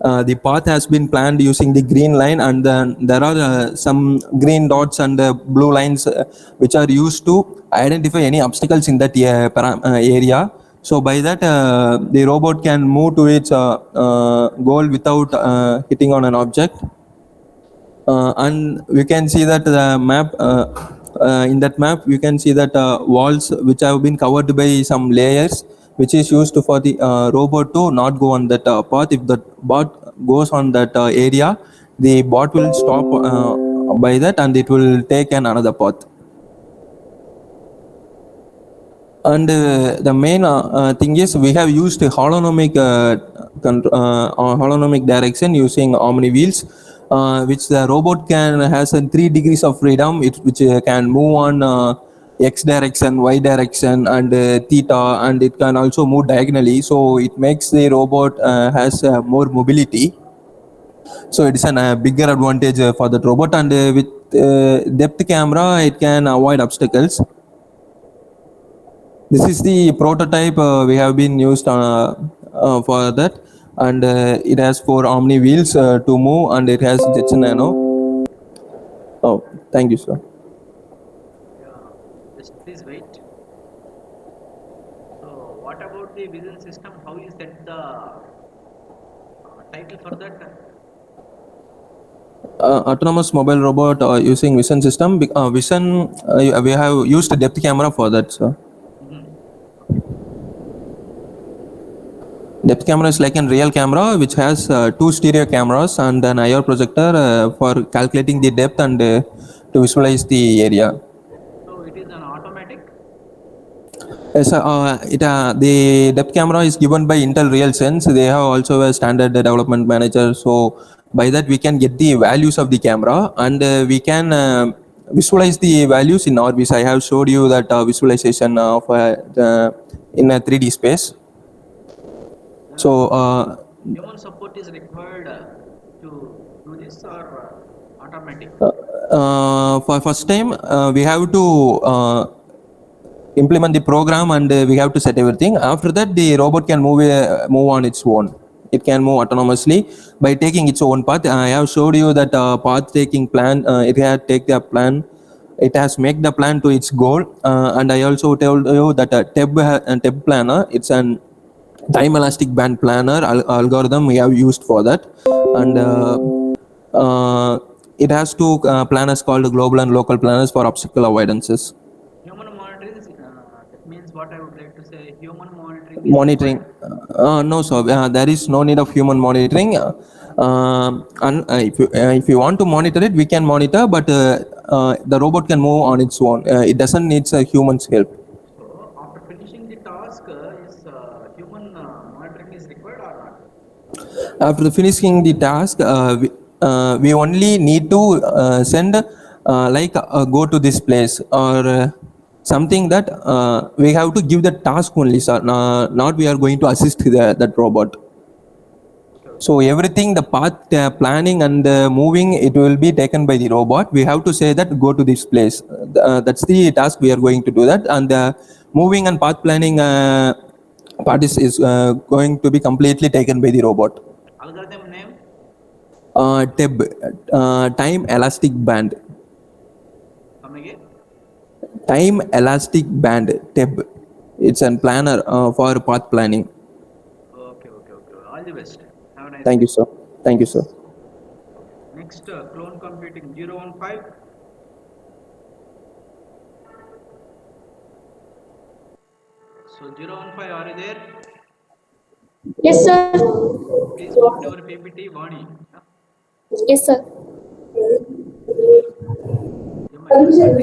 The path has been planned using the green line, and then there are some green dots and blue lines which are used to identify any obstacles in that area. So by that the robot can move to its goal without hitting on an object. And we can see that the map, in that map we can see that walls which have been covered by some layers, which is used for the robot to not go on that path. If the bot goes on that area, the bot will stop by that, and it will take another path. And the main thing is we have used holonomic direction using omni wheels, which the robot has 3 degrees of freedom, which can move on x direction, y direction, and theta, and it can also move diagonally. So it makes the robot has more mobility. So it is a bigger advantage for the robot, and with depth camera it can avoid obstacles. This is the prototype we have been used for that, and it has 4 Omni wheels to move, and it has Jetson Nano. Oh, thank you, sir. Yeah, just please wait. So, what about the vision system? How is that the title for that? Autonomous mobile robot using vision system. Vision, we have used a depth camera for that, sir. Okay. Depth camera is like a real camera which has 2 stereo cameras and an IR projector for calculating the depth and to visualize the area. So, it is an automatic. Yes, the depth camera is given by Intel RealSense. They have also a standard development manager. So by that we can get the values of the camera, and we can visualize the values in Orbis. I have showed you that visualization of in a 3D space. So Human support is required to do this, or automatic? for first time we have to implement the program, and we have to set everything. After that, the robot can move on its own. It can move autonomously by taking its own path. I have showed you that path taking plan. It has take the plan. It has make the plan to its goal. And I also told you that TEB planner. It's an time elastic band planner algorithm we have used for that, and it has 2 planners called global and local planners for obstacle avoidances. Human monitoring, that means what I would like to say, human monitoring is Monitoring, no, so there is no need of human monitoring. And if you want to monitor it, we can monitor, but the robot can move on its own. It doesn't need a human's help. So, after finishing the task, is human monitoring is required or not? After finishing the task, we only need to send go to this place, or something that we have to give the task only, sir. Not we are going to assist that robot. So everything, the path planning and moving, it will be taken by the robot. We have to say that go to this place. That's the task we are going to do that, and moving and path planning part is going to be completely taken by the robot. Algorithm name? TEB, time elastic band. Come again? Time elastic band, TEB. It's a planner for path planning. Okay. All the best. Have a nice Thank day. you, sir. Thank you, sir. Next, clone computing 015. So 015, are you there? Yes, sir. Please open your PPT, Vani. Yes, sir. You might present.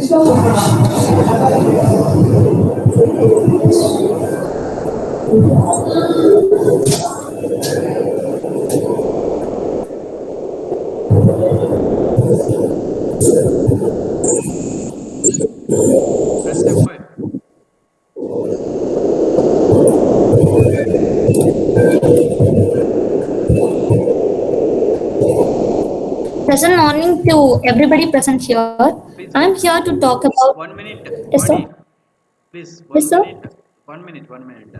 Press F5. Present morning to everybody present here. Please I'm wait. here to talk about. 1 minute, Yes, sir. Vani. Please, Yes, 1 sir. minute. 1 minute, 1 minute.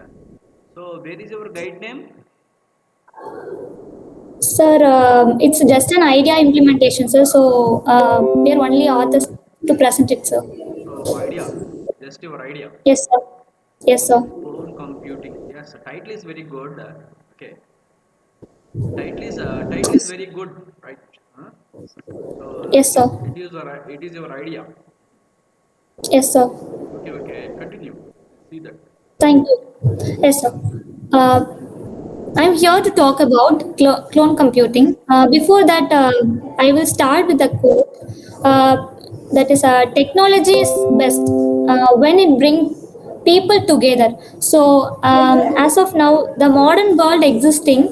So, where is your guide name? Sir, it's just an idea implementation, sir. So we are only authors to present it, sir. So, idea. Just your idea. Yes, sir. Yes, sir. Clone computing. Yes, title is very good. Okay. Title is very good, right? Huh? So Yes, sir. it is your idea. Yes, sir. Okay. Continue. See that. Thank you. Yes, sir. Uh, I'm here to talk about clone computing. Before that, I will start with a quote. That is, technology is best when it brings people together. So, as of now, the modern world existing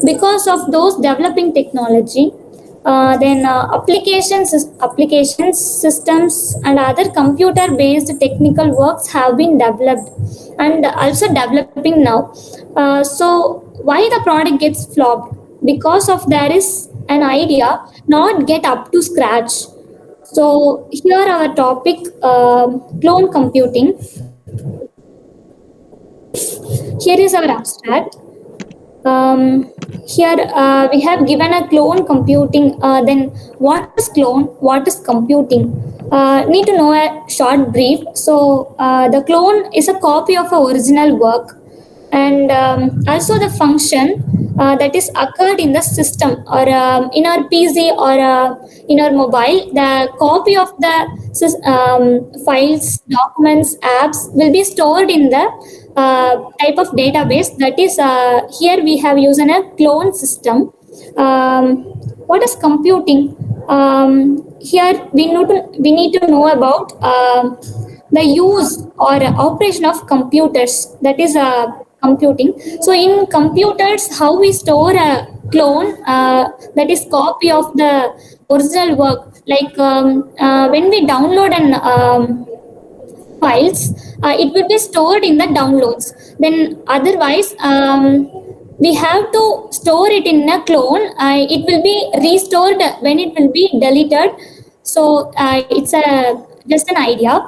because of those developing technology, then applications, systems, and other computer-based technical works have been developed and also developing now. So why the product gets flopped? Because of there is an idea not get up to scratch. So here our topic, clone computing. Here is our abstract. Here we have given a clone computing. Then what is clone? What is computing? Need to know a short brief. So the clone is a copy of a original work, and also the function that is occurred in the system or in our PC or in our mobile. The copy of the files, documents, apps will be stored in the type of database. That is here we have used a clone system. What is computing? Here we need to know about the use or operation of computers. That is computing. So in computers, how we store a clone that is copy of the original work. Like when we download an files, it will be stored in the downloads. Then otherwise, we have to store it in a clone. It will be restored when it will be deleted. So it's a just an idea.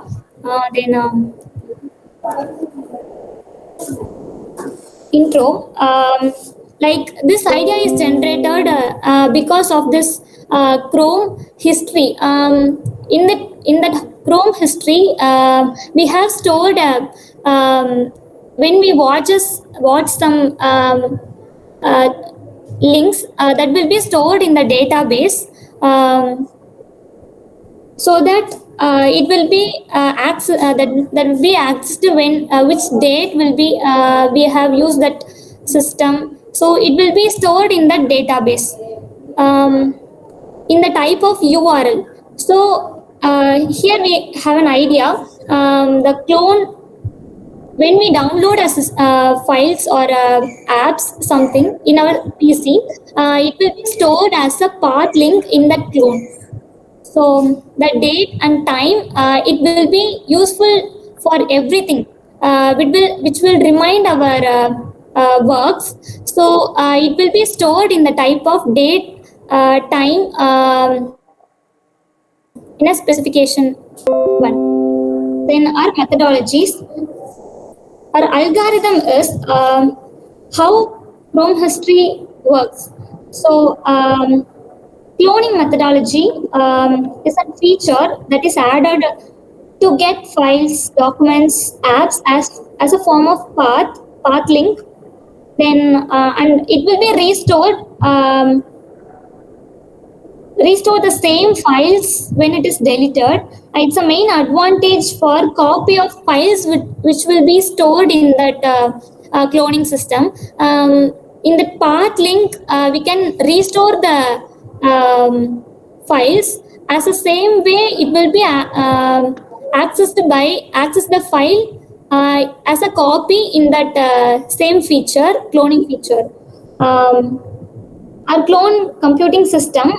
Then intro. Like this idea is generated because of this Chrome history. In that Chrome history, we have stored when we watch some links that will be stored in the database. So that it will be that will be accessed when which date will be we have used that system. So it will be stored in that database in the type of URL. So here we have an idea. The clone, when we download files or apps something in our PC, it will be stored as a path link in that clone. So the date and time, it will be useful for everything, which will remind our works. So it will be stored in the type of date, time, in a specification one. Then our methodologies. Our algorithm is how Chrome history works. So cloning methodology is a feature that is added to get files, documents, apps as a form of path link. Then and it will be restore the same files when it is deleted. It's a main advantage for copy of files which will be stored in that cloning system. In the path link, we can restore the files as the same way. It will be access the file as a copy in that same feature, cloning feature. Our clone computing system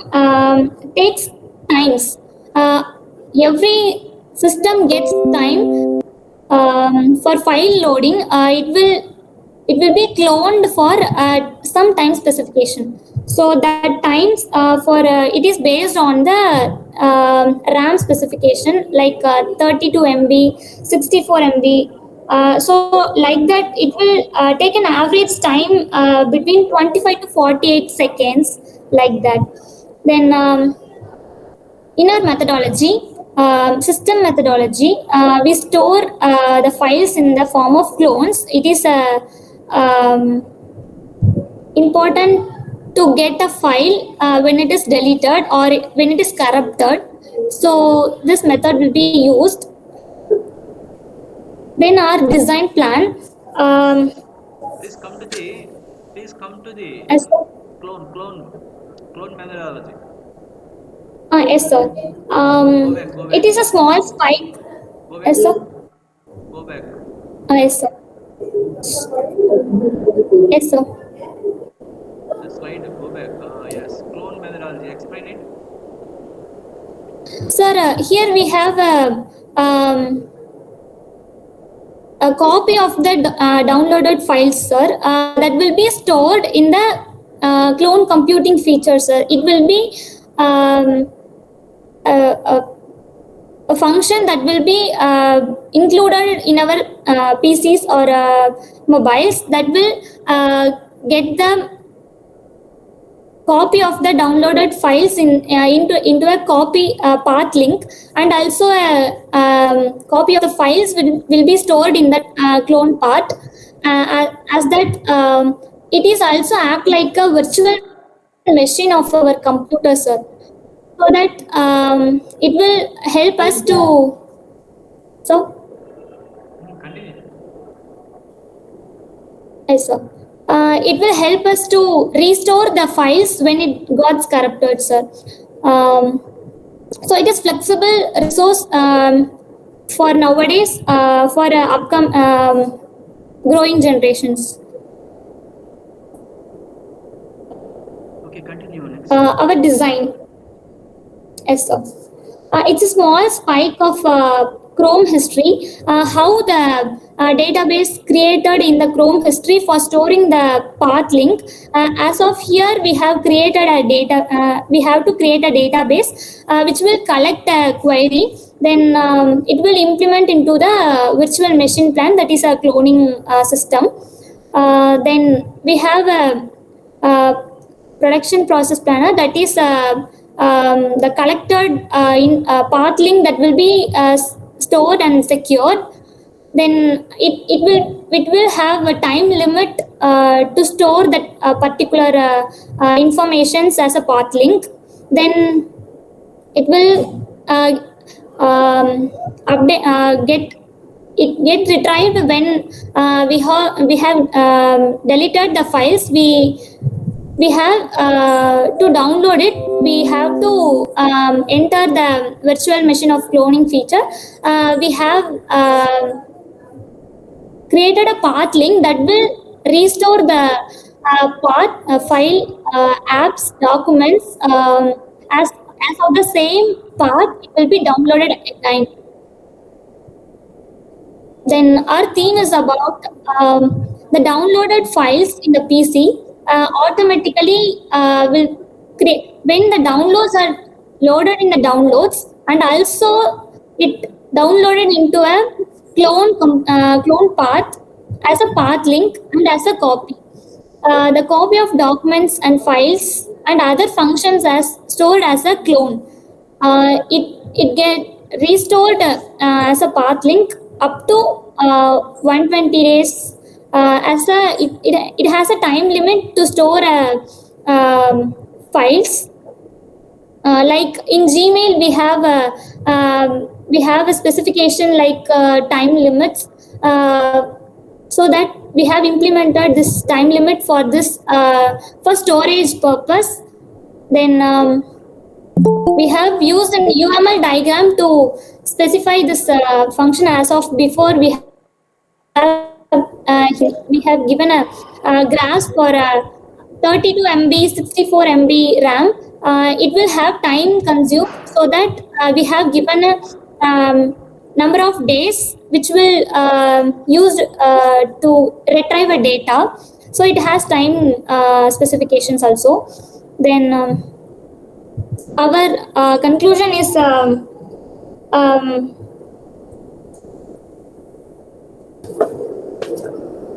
takes times. Every system gets time for file loading. It will be cloned for some time specification. So that times for it is based on the RAM specification, like 32 MB, 64 MB. So like that, it will take an average time between 25 to 48 seconds, like that. Then in our methodology, system methodology, we store the files in the form of clones. It is important to get a file when it is deleted or when it is corrupted. So this method will be used. Then our design plan. Please come to the Yes, sir. clone methodology. Yes, sir. Go back. It is a small spike. Go back. Yes, sir. Go back. Yes, sir. Yes, sir. The slide. Go back. Yes. Clone methodology. Explain it. Sir, here we have a copy of the downloaded files, sir, that will be stored in the clone computing feature, sir. It will be a a function that will be included in our PCs or mobiles that will get the copy of the downloaded files into a copy path link, and also a copy of the files will be stored in that clone path, as that it is also act like a virtual machine of our computer, sir, so that it will help us to so yes, sir. It will help us to restore the files when it got corrupted, sir. So it is flexible resource for nowadays for growing generations. Okay, continue next. Our design. Yes, sir. It's a small spike of Chrome history. How the database created in the Chrome history for storing the path link. As of here, we have created a data. We have to create a database which will collect a query. Then it will implement into the virtual machine plan, that is a cloning system. Then we have a production process planner, that is the collected path link that will be stored and secured. Then it will have a time limit to store that particular informations as a path link. Then it will update get retrieved when we have deleted the files. We have to download it. We have to enter the virtual machine of cloning feature. We have created a path link that will restore the path file, apps, documents as of the same path. It will be downloaded at a time. Then our theme is about the downloaded files in the PC automatically will create when the downloads are loaded in the downloads, and also it downloaded into a clone path as a path link and as a copy. The copy of documents and files and other functions as stored as a clone. It get restored as a path link up to 120 days. It has a time limit to store files. Like in Gmail, we have a specification like time limits, so that we have implemented this time limit for this for storage purpose. Then we have used an UML diagram to specify this function. As of before, we have given a graphs for 32 MB, 64 MB RAM. It will have time consumed, so that we have given a number of days which will use to retrieve a data. So it has time specifications also. Then our conclusion is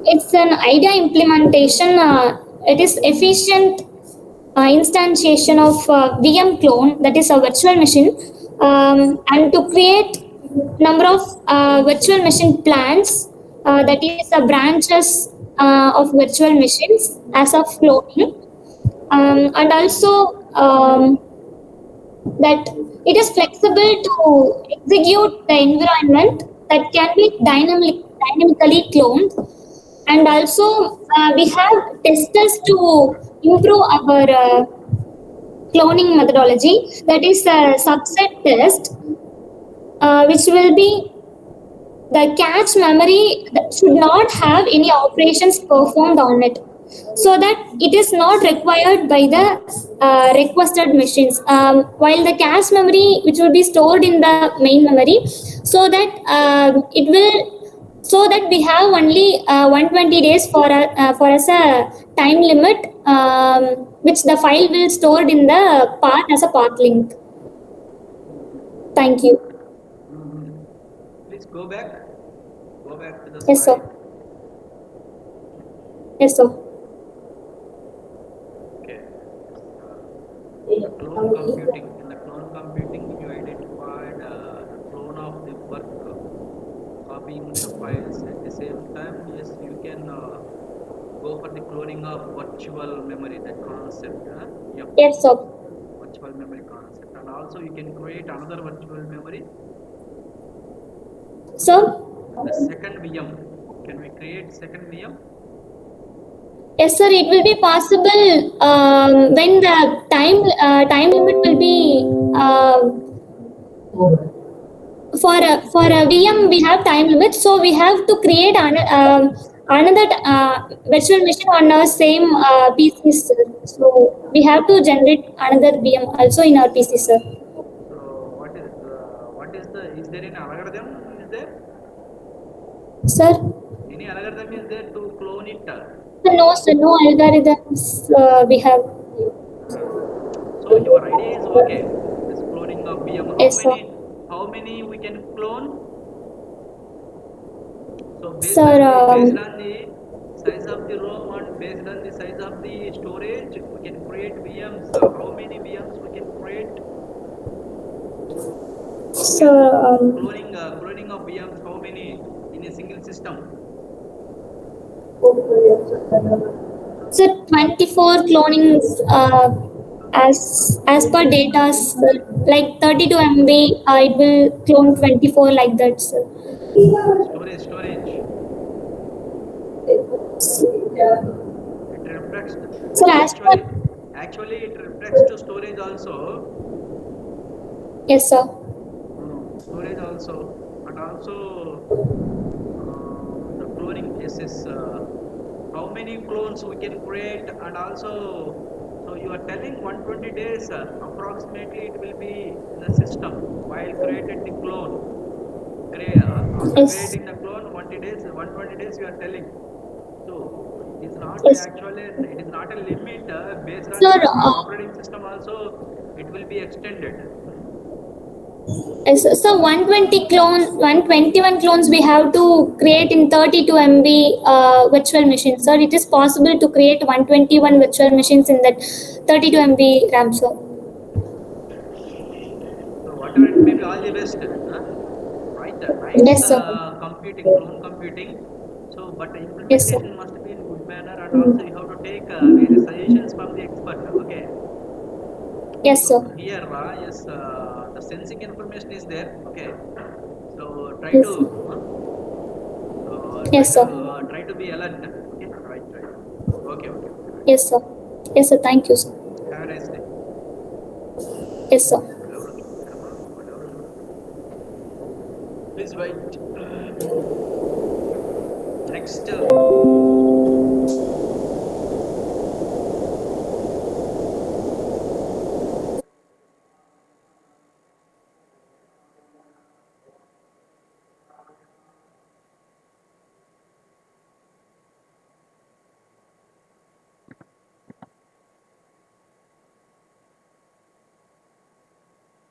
it's an idea implementation. It is efficient instantiation of VM clone, that is a virtual machine, and to create number of virtual machine plans, that is branches of virtual machines as of cloning, and also that it is flexible to execute the environment that can be dynamically cloned. And also we have testers to improve our cloning methodology, that is a subset test, which will be the cache memory that should not have any operations performed on it, so that it is not required by the requested machines, while the cache memory which will be stored in the main memory, so that it will, so that we have only 120 days for as a time limit, which the file will stored in the path as a path link. Thank you. go back. Go back to the Yes, sir. slide. Yes, sir. Okay. The clone computing. In the clone computing, you identified the clone of the work copying the files. At the same time, yes, you can go for the cloning of virtual memory, that concept. Yep. Yes, sir. Virtual memory concept. And also you can create another virtual memory. Sir? The second VM. Can we create second VM? Yes, sir. It will be possible when the time limit will be for a VM. We have time limit, so we have to create another virtual machine on our same PC, sir. So we have to generate another VM also in our PC, sir. So is there any algorithm is there? Sir? Any algorithm is there to clone it? No, sir. No algorithms we have. So your idea is okay. This cloning of VM. Yes, sir. How many we can clone? So based Sir, on the size of the ROM and based on the size of the storage, we can create VMs. How many VMs we can create? Sir, Cloning of VMs. How many in a single system? so 24 clonings as per data, sir, like 32 MB, it will clone 24 like that, sir. Storage. It reflects. So as per Actually, it reflects to storage also. yes, sir. Storage also, and also the cloning cases. How many clones we can create, and also, so you are telling 120 days approximately it will be in the system while created the clone. After Yes. creating the clone, 120 days you are telling. So it is not Yes. actually, it is not a limit based on Sir, your operating system also, it will be extended. yes, so 121 clones we have to create in 32 MB virtual machines, sir. It is possible to create 121 virtual machines in that 32 MB RAM, sir. So whatever it may be, all the best. Right, nice Yes, sir. clone computing. So, but the Yes, sir. implementation must be in good manner, and also you have to take various suggestions from the expert. Okay. Yes, sir. Here, yes, the sensing information is there. Okay. So try Yes, to sir. try Yes, to sir. try to be alert. Okay. Right. Okay. Yes, sir. Yes, sir. Thank you, sir. Have a nice day. Yes, sir. Please wait. Next.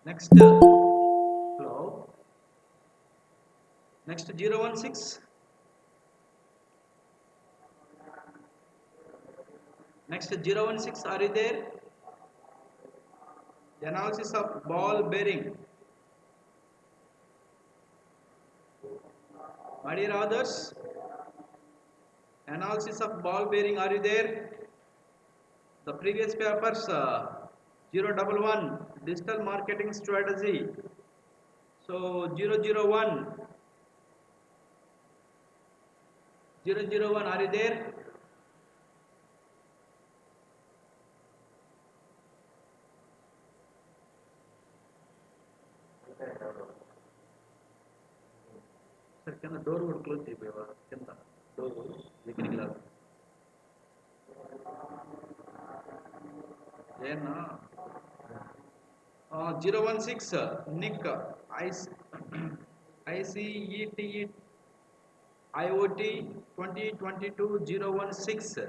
Next. Hello. Next 016. Next 016, are you there? Analysis of ball bearing. My dear others, analysis of ball bearing, are you there? The previous papers, 011, digital marketing strategy. So 001, 001, are you there? Sir, can the door would close? Can the door would? Then 016 Nick ICETEIoT IoT 2022 016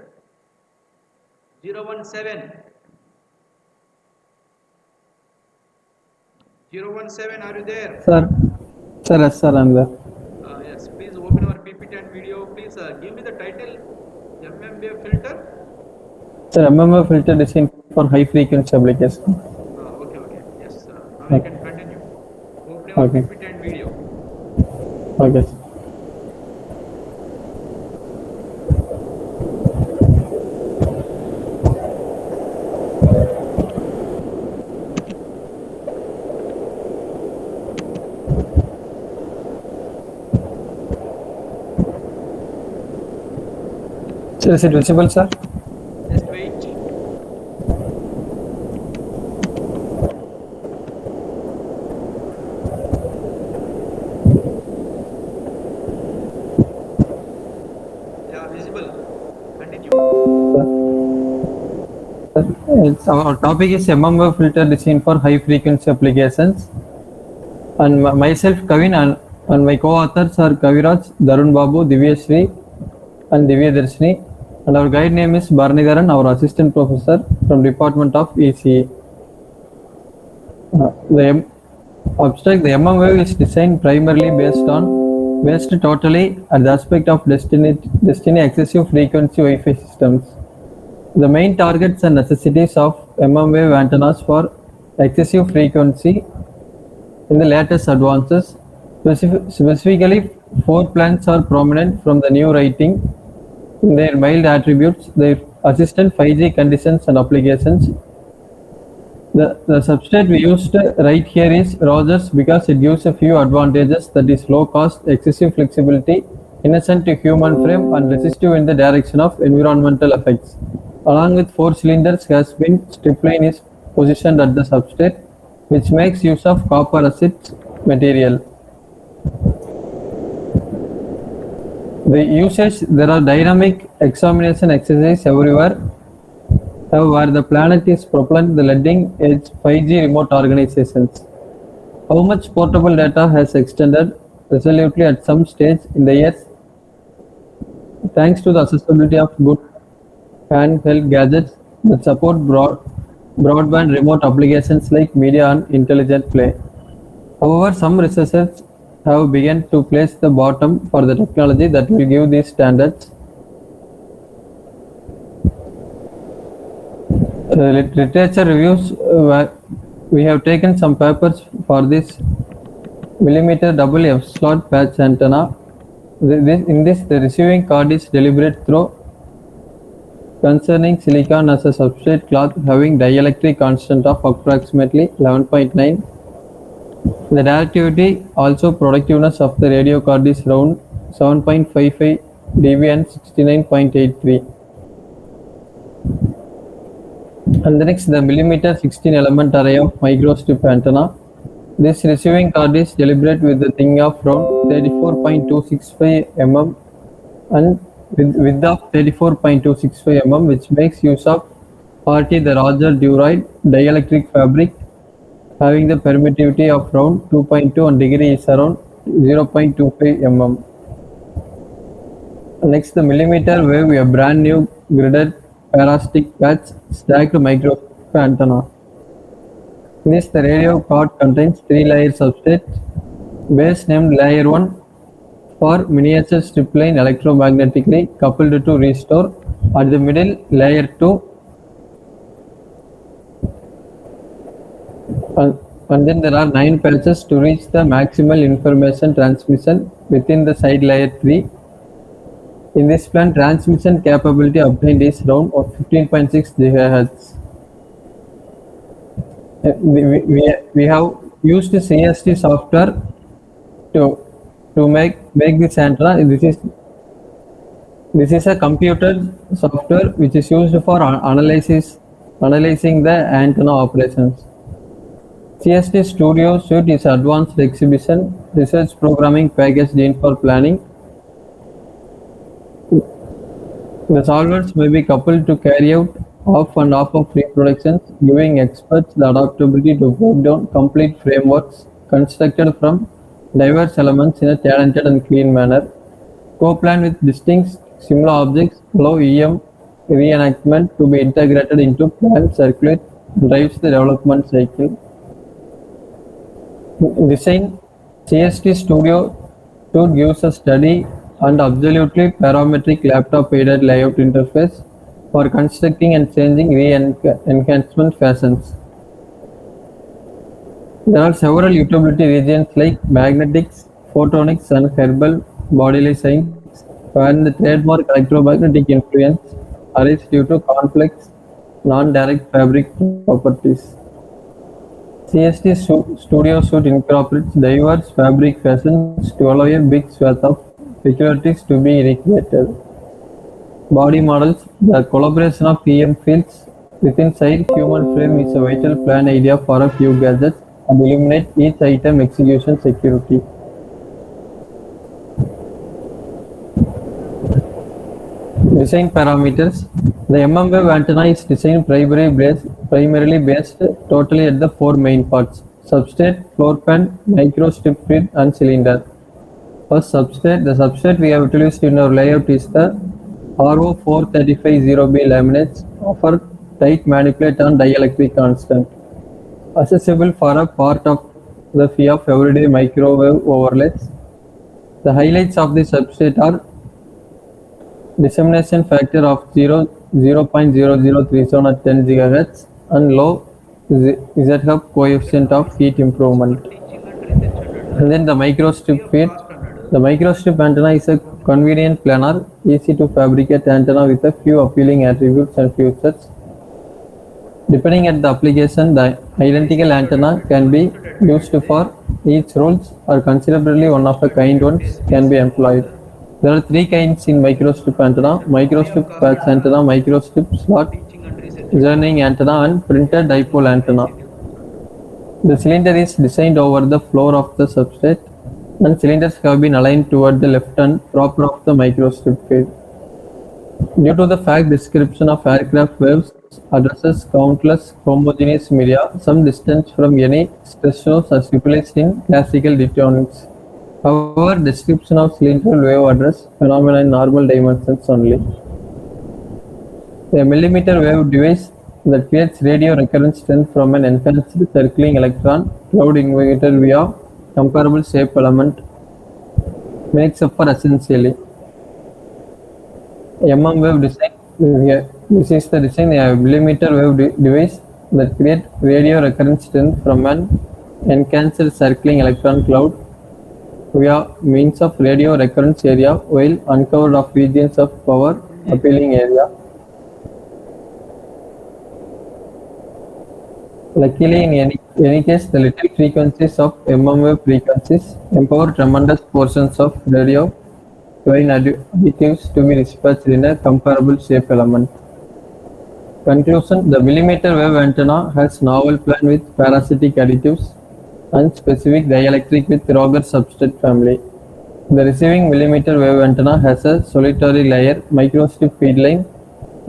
017 017, are you there? Sir, yes, sir, I'm there. wave filter? Sir, mmwave filter designed for high frequency application. Okay. Yes. Now you can continue. Open your Okay. PPT and video. Okay. Sir, is it visible, sir? Just wait. Yeah, visible. Continue. Our topic is mmwave filter designed for high frequency applications. And myself, Kavin, and my co-authors are Kaviraj, Darun Babu, Divyasri, and Divya Darshini. And our guide name is Bharanidharan, our assistant professor from Department of ECE. The abstract, the mmwave is designed primarily based totally at the aspect of destiny excessive frequency Wi-Fi systems. The main targets and necessities of mmwave antennas for excessive frequency in the latest advances. Specifically, 4 plans are prominent from the new writing in their mild attributes, their assistant 5G conditions and applications. The substrate we used right here is Rogers because it gives a few advantages, that is low cost, excessive flexibility, innocent to human frame, and resistive in the direction of environmental effects. Along with 4 cylinders has been stripline is positioned at the substrate, which makes use of copper acid material. The usage, there are dynamic examination exercises everywhere. Where the planet is propelling the leading edge 5G remote organizations. How much portable data has extended resolutely at some stage in the years thanks to the accessibility of good handheld gadgets that support broadband remote applications like media and intelligent play. However, some researchers have begun to place the bottom for the technology that will give these standards. Literature reviews, we have taken some papers for this millimeter double f-slot patch antenna. In this, the receiving card is deliberate through concerning silicon as a substrate cloth having dielectric constant of approximately 11.9. The directivity, also productiveness of the radio card is around 7.55 dB and 69.83. And the next, the millimeter 16 element array of microstrip antenna. This receiving card is deliberate with the thing of around 34.265 mm and with width of 34.265 mm, which makes use of RT, the Roger Duroid dielectric fabric, having the permittivity of around 2.2 and degree is around 0.25 mm. Next, the millimeter wave, we have brand new gridded parasitic patch stacked microstrip antenna. In this, the radio card contains 3 layer substrate, base named layer 1 for miniature stripline electromagnetically coupled to restore. At the middle, layer 2, and then there are 9 patches to reach the maximal information transmission within the side layer 3. In this plan, transmission capability obtained is around 15.6 GHz. We have used CST software to make this antenna. This is a computer software which is used for analyzing the antenna operations. CST Studio Suite is advanced exhibition research programming package designed for planning. The solvers may be coupled to carry out off and off of reproductions, giving experts the adaptability to break down complete frameworks constructed from diverse elements in a talented and clean manner. Co-plan with distinct similar objects allow EM reenactment to be integrated into plan circuit and drives the development cycle. Design CST Studio Suite gives a steady and absolutely parametric laptop-aided layout interface for constructing and changing re-enhancement fashions. There are several utility regions like magnetics, photonics, and herbal bodily science, where the trademark electromagnetic influence arises due to complex non-direct fabric properties. CST Studio Suite incorporates diverse fabric fashions to allow a big swath of peculiarities to be recreated. Body models, the collaboration of PM fields within side human frame is a vital plan idea for a few gadgets and eliminate each item execution security. Design parameters. The mmWave antenna is designed primarily based totally at the four main parts: substrate, floor pan, microstrip feed, and cylinder. First, substrate. The substrate we have utilized in our layout is the RO435B laminates, offer tight manipulate and dielectric constant, accessible for a part of the fee of everyday microwave overlays. The highlights of the substrate are dissemination factor of 0.0037 at 10 GHz and low Z-hub coefficient of heat improvement. And then the microstrip feed. The microstrip antenna is a convenient planar, easy to fabricate antenna with a few appealing attributes and features. Depending on the application, the identical antenna can be used for each roles or considerably one of a kind ones can be employed. There are three kinds in microstrip antenna: microstrip patch antenna, microstrip slot journeying antenna, and printed dipole antenna. The cylinder is designed over the floor of the substrate, and cylinders have been aligned toward the left and proper of the microstrip feed. Due to the fact description of aircraft waves addresses countless homogeneous media some distance from any stress source as replaced in classical detonics. However, description of cylindrical wave address phenomena in normal dimensions only. A millimeter wave device that creates radio recurrence strength from an enhanced circling electron cloud inhibitor via comparable shape element makes up for essentially. Wave design. This is the design a millimeter wave device that creates radio recurrence strength from an enhanced circling electron cloud via means of radio recurrence area while uncovered of regions of power appealing area. Luckily, in any case, the little frequencies of wave frequencies empower tremendous portions of radio wave additives to be dispatched in a comparable shape element. Conclusion: the millimeter wave antenna has novel plan with parasitic additives and specific dielectric with Roger substrate family. The receiving millimeter wave antenna has a solitary layer microstrip feed line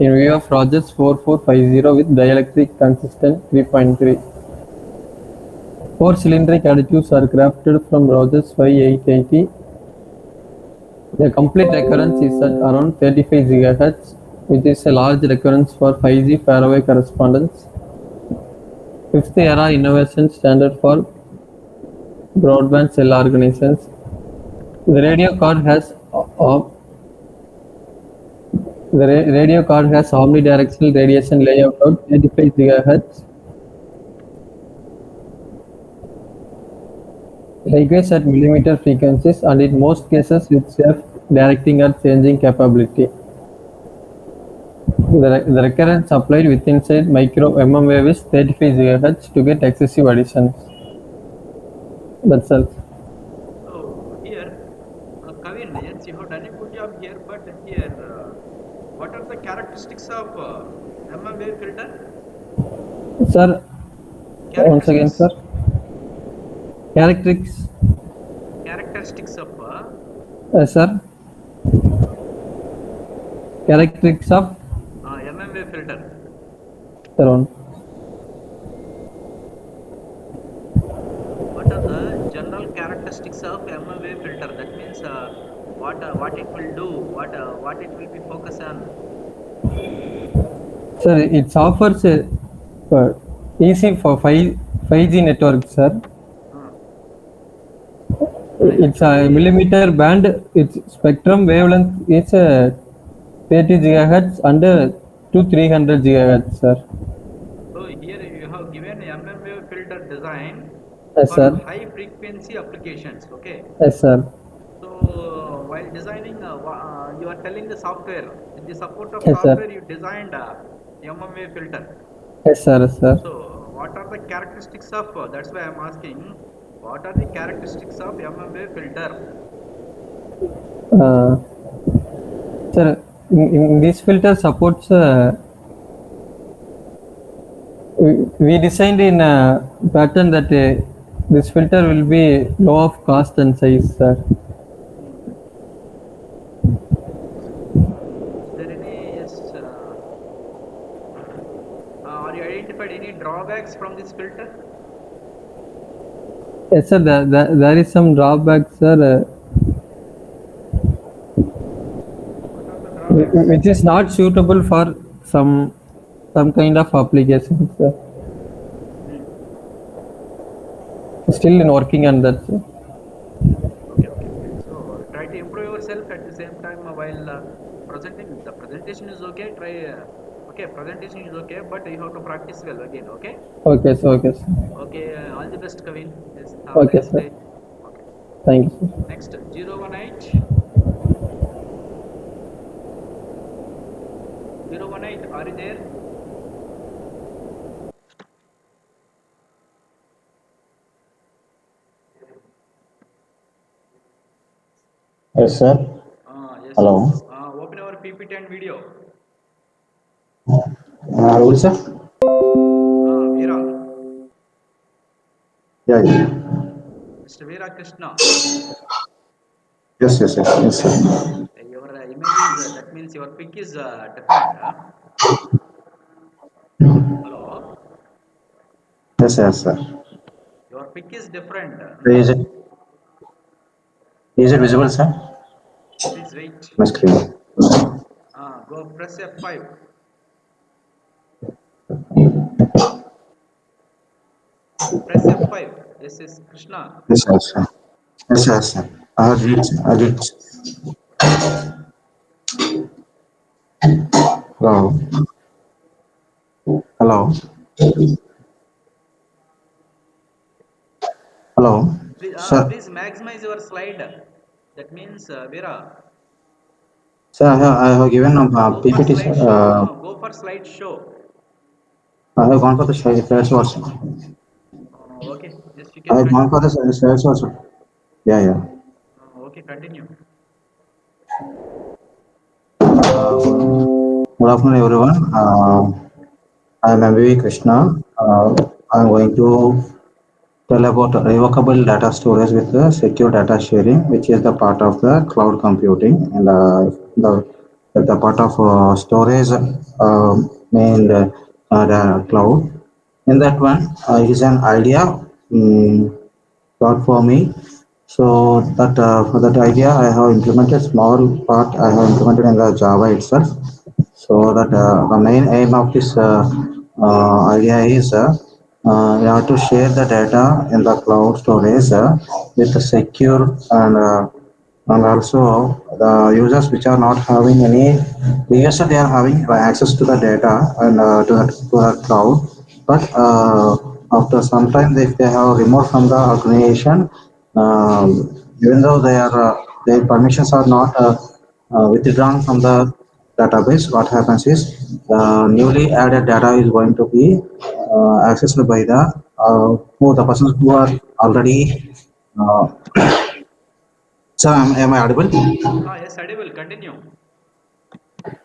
in view of Rogers 4450 with dielectric consistent 3.3. 4 cylindric additives are crafted from Rogers 5880. The complete recurrence is at around 35 GHz, which is a large recurrence for 5G faraway correspondence. 5th era innovation standard for broadband cell organizations. The radio card has omnidirectional radiation layout of 35 GHz. Likewise at millimeter frequencies and in most cases with safe directing or changing capability. The recurrence applied within inside micro wave is 35 GHz to get excessive additions. That's all. So here, Kavin, yes, you have done a good job here, but here, what are the characteristics of wave filter? Sir, once again, sir. Characteristics of sir. Characteristics of wave filter. Sir, on. What are the general characteristics of wave filter? That means what it will do, what it will be focused on. Sir, it offers easy for 5G network, sir. It's a millimeter band. Its spectrum wavelength is 30 gigahertz and to 300 gigahertz, sir. So here you have given MM wave filter design Yes, for sir. high frequency applications. Okay. Yes, sir. So while designing, you are telling the software. With the support of Yes, sir. software, you designed MM wave filter. Yes, sir. Yes, sir. So what are the characteristics of? That's why I'm asking. What are the characteristics of MM wave filter? Uh, Sir, this filter supports. We designed in a pattern that this filter will be low of cost and size, sir. Is there any yes? Are you identified any drawbacks from this filter? Yes, sir. There is some drawback, sir. Which is not suitable for some kind of applications, sir. Still in working on that, sir. Okay. So try to improve yourself at the same time while presenting. The presentation is okay. Try. Okay, presentation is okay, but you have to practice well again. Okay. Okay, sir. Okay, sir. Okay. All the best, Kavin. Yes, have a Okay, nice sir. day. Okay. Thank you, sir. Next 018. 018. Are you there? Yes, sir. Yes. Hello. Open our PPT and video. Audible, sir? Veera. Yeah, yeah. Mr. Veera Krishna. Yes, sir. Your image is, that means your pic is different. Hello? Yes, sir. Your pic is different. Is it visible, sir? Please wait. My screen. Go press F5. Press F5. Yes, Krishna. Yes, sir. Yes, sir. I did. Hello. Hello. Hello. Please, Sir. please maximize your slide. That means, Veera. Sir, I have given a Go for PPT, sir. slideshow. No, go for slideshow. I have gone for the slides also. Okay, yes, you I can have gone for continue. the slides also. Yeah. Okay, continue. Good afternoon, everyone. I am MVV Krishna. I am going to tell about revocable data storage with the secure data sharing, which is the part of the cloud computing, and the part of storage in the cloud. In that one is an idea got for me. So that for that idea, I have implemented small part. I have implemented in the Java itself. So that the main aim of this idea is you have to share the data in the cloud storage with the secure and also the users which are not having any previously they are having access to the data and to the cloud, but after some time if they have removed from the organization, um, even though their permissions are not withdrawn from the database, what happens is the newly added data is going to be accessed by the persons who are already uh, so am I audible? Yes, I will continue.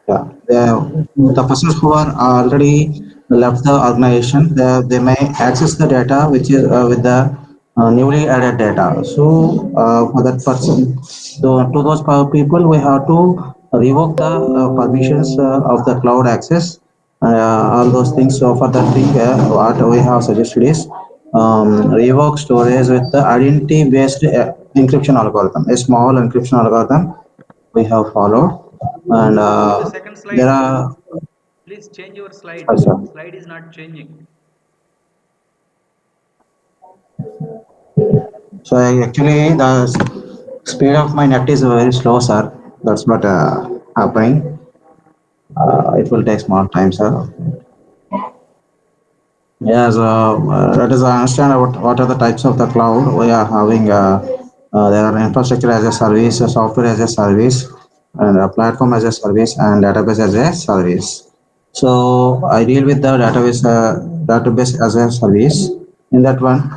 Yeah. The persons who are already left the organization, they may access the data which is with the newly added data. So for that person, to those people, we have to revoke the permissions of the cloud access, all those things. So for that thing, what we have suggested is revoke storage with the identity-based encryption algorithm, a small encryption algorithm we have followed, and Go to the second there slide. are Please change your slide. sorry. Slide is not changing. So actually the speed of my net is very slow, sir. That's what happening. It will take more time, sir. Yes, that is I understand what are the types of the cloud we are having. There are infrastructure as a service, software as a service, and a platform as a service, and database as a service. So I deal with the database as a service. In that one,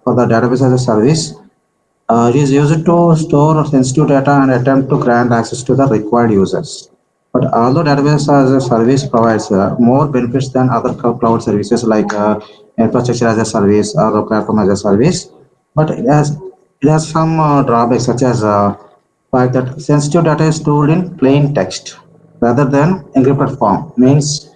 for the database as a service, it is used to store sensitive data and attempt to grant access to the required users. But although database as a service provides more benefits than other cloud services like infrastructure as a service or a platform as a service, but it has some drawbacks such as fact that sensitive data is stored in plain text rather than encrypted form. Means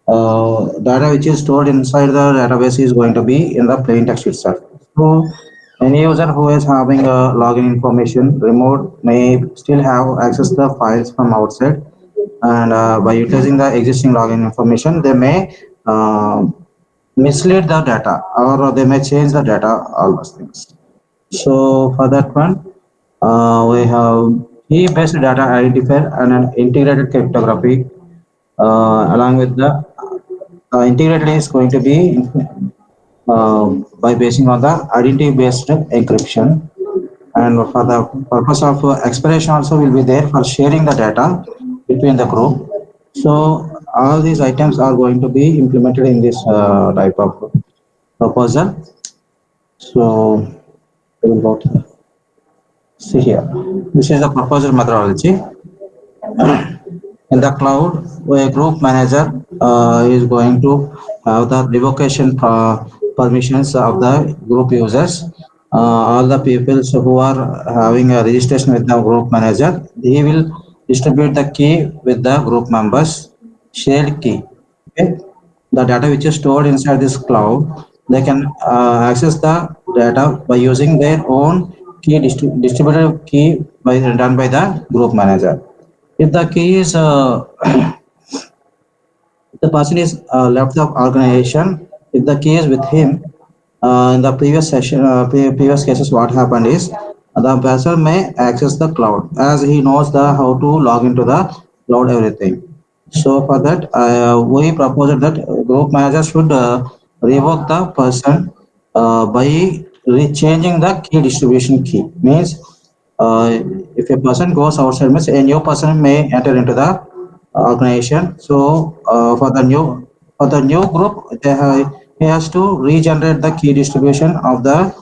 data which is stored inside the database is going to be in the plain text itself. So any user who is having a login information remote may still have access to the files from outside, and by utilizing the existing login information, they may mislead the data or they may change the data, all those things. So for that one, we have key-based data identifier and an integrated cryptography. Along with the integrated is going to be by basing on the identity-based encryption, and for the purpose of expiration also will be there for sharing the data between the group. So all these items are going to be implemented in this type of proposal. So we will go to see here. This is the proposal methodology. In the cloud, a group manager is going to have the revocation permissions of the group users. All the people who are having a registration with the group manager, he will distribute the key with the group members, shared key. Okay? The data which is stored inside this cloud, they can access the data by using their own key distributed key done by the group manager. If the key is if the person is left the organization, if the key is with him, in the previous session, previous cases, what happened is the person may access the cloud as he knows the how to log into the cloud everything. So for that, we proposed that group manager should revoke the person by changing the key distribution key. Means if a person goes outside, means a new person may enter into the organization. So for the new group, he has to regenerate the key distribution of the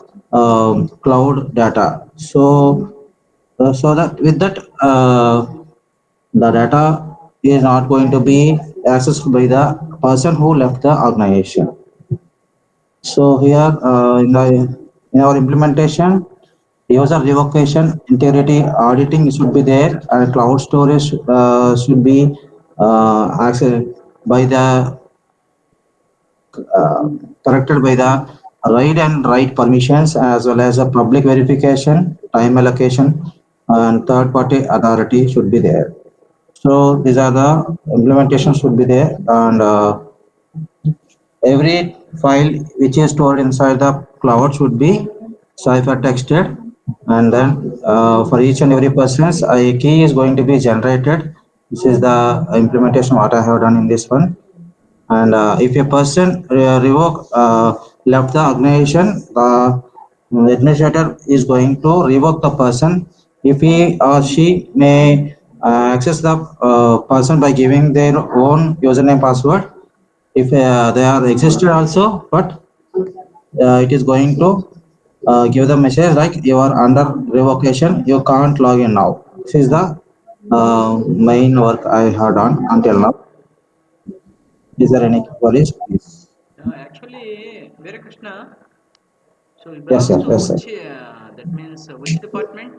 cloud data. So that with that the data is not going to be accessed by the person who left the organization. So here in our implementation, user revocation, integrity auditing should be there, and cloud storage should be accessed by the corrected by the read and write permissions as well as a public verification, time allocation, and third party authority should be there. So these are the implementation should be there, and every file which is stored inside the cloud should be cipher-texted, and then for each and every person's a key is going to be generated. This is the implementation what I have done in this one. And if a person left the organization, the administrator is going to revoke the person if he or she may access the person by giving their own username password. If they are existed also, but it is going to give the message like you are under revocation, you can't log in now. This is the main work I have done until now. Is there any queries, please? Actually, Vera Krishna, so it Yes, belongs sir. to Yes, sir. which, that means which department?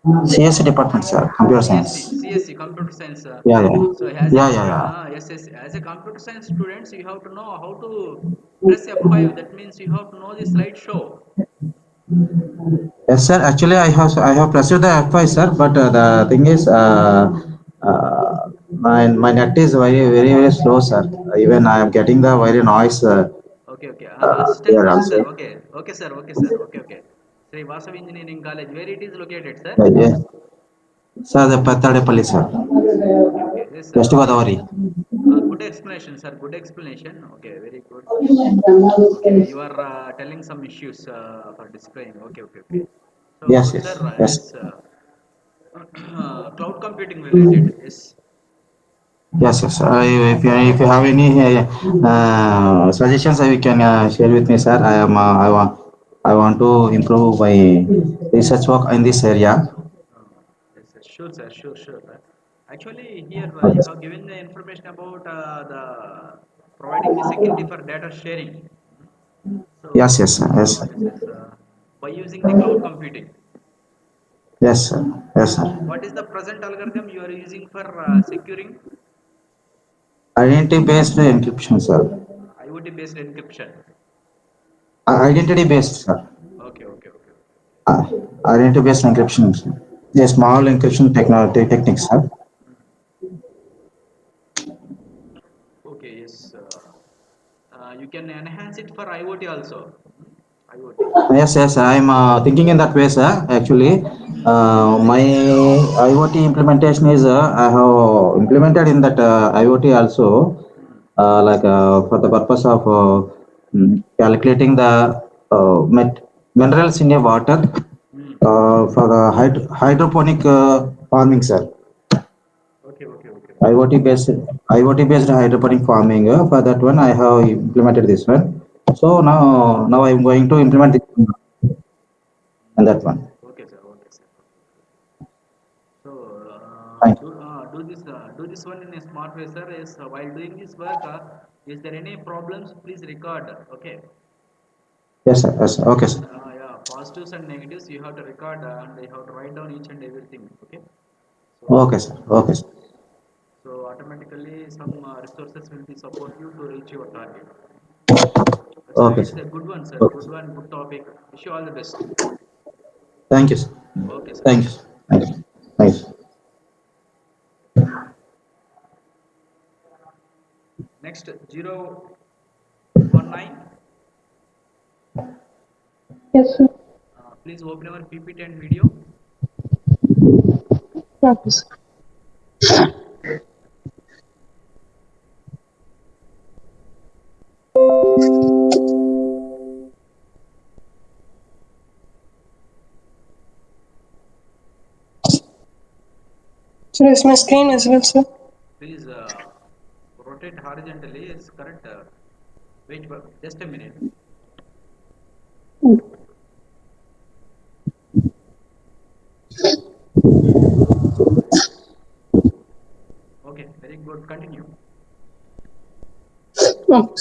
CSC department, sir. Computer science. CSC, computer science. Yeah, yeah. So as a Yeah, yeah, yeah. yes, yes, as a computer science students, you have to know how to press F5. That means you have to know the slideshow. Yes, sir. Actually, I have pressed the F5, sir. But the thing is, my net is very slow, sir. Even I am getting the very noise Okay, okay. Assistant here professor. also. Okay, okay, sir. Okay, sir. Okay, okay. Sri Vasav Engineering College. Where it is located, sir? Yeah. Sir, the Pattadepalli, sir. Okay, okay. Yes, sir. West Okay. Godavari. Good explanation, sir. Good explanation. Okay, very good. Okay, you are telling some issues for displaying. Okay, okay, okay. So, Yes, sir, yes, yes. yes, cloud computing related. Yes. Yes, yes. If you have any suggestions, you can share with me, sir. I want to improve my research work in this area. Yes, sir. Sure, sir. Sure, sure. Sir. Actually, here Okay. you have given the information about the providing the security for data sharing. Yes, yes, So, sir. Yes, sir. yes, yes. By using the cloud computing. Yes, sir. Yes, sir. What is the present algorithm you are using for securing Identity-based encryption, sir. IoT based encryption? Identity-based, sir. Okay, okay, okay. Uh, Identity-based encryption, sir. A small encryption technology techniques, sir. Okay, yes. You can enhance it for IoT also. IoT. Yes, yes, I'm thinking in that way, sir. Actually, my IoT implementation is I have implemented in that IoT also, for the purpose of calculating the minerals in a water for the hydroponic farming, sir. Okay, okay, okay. IoT based hydroponic farming. For that one, I have implemented this one. So now I'm going to implement this one and that one. Okay, sir. Okay, sir. So Thank you. do this one in a smart way, sir. Is while doing this work, is there any problems? Please record. Okay. Yes, sir. Yes, sir. Okay, sir. Yeah, positives and negatives you have to record and you have to write down each and everything. Okay. Okay, sir. Okay, sir. So automatically some resources will be support you to reach your target. Okay, It's sir. a good one, sir. Okay. Good one, good topic. Wish you all the best. Thank you, sir. Okay, sir. Thank you, sir. Thank you. Thank you. Next 019. Yes, sir. Please open your PPT and video. Yes. So is my screen visible, sir? Please rotate horizontally. Is correct. Wait for just a minute. Okay, very good. Continue. Oh.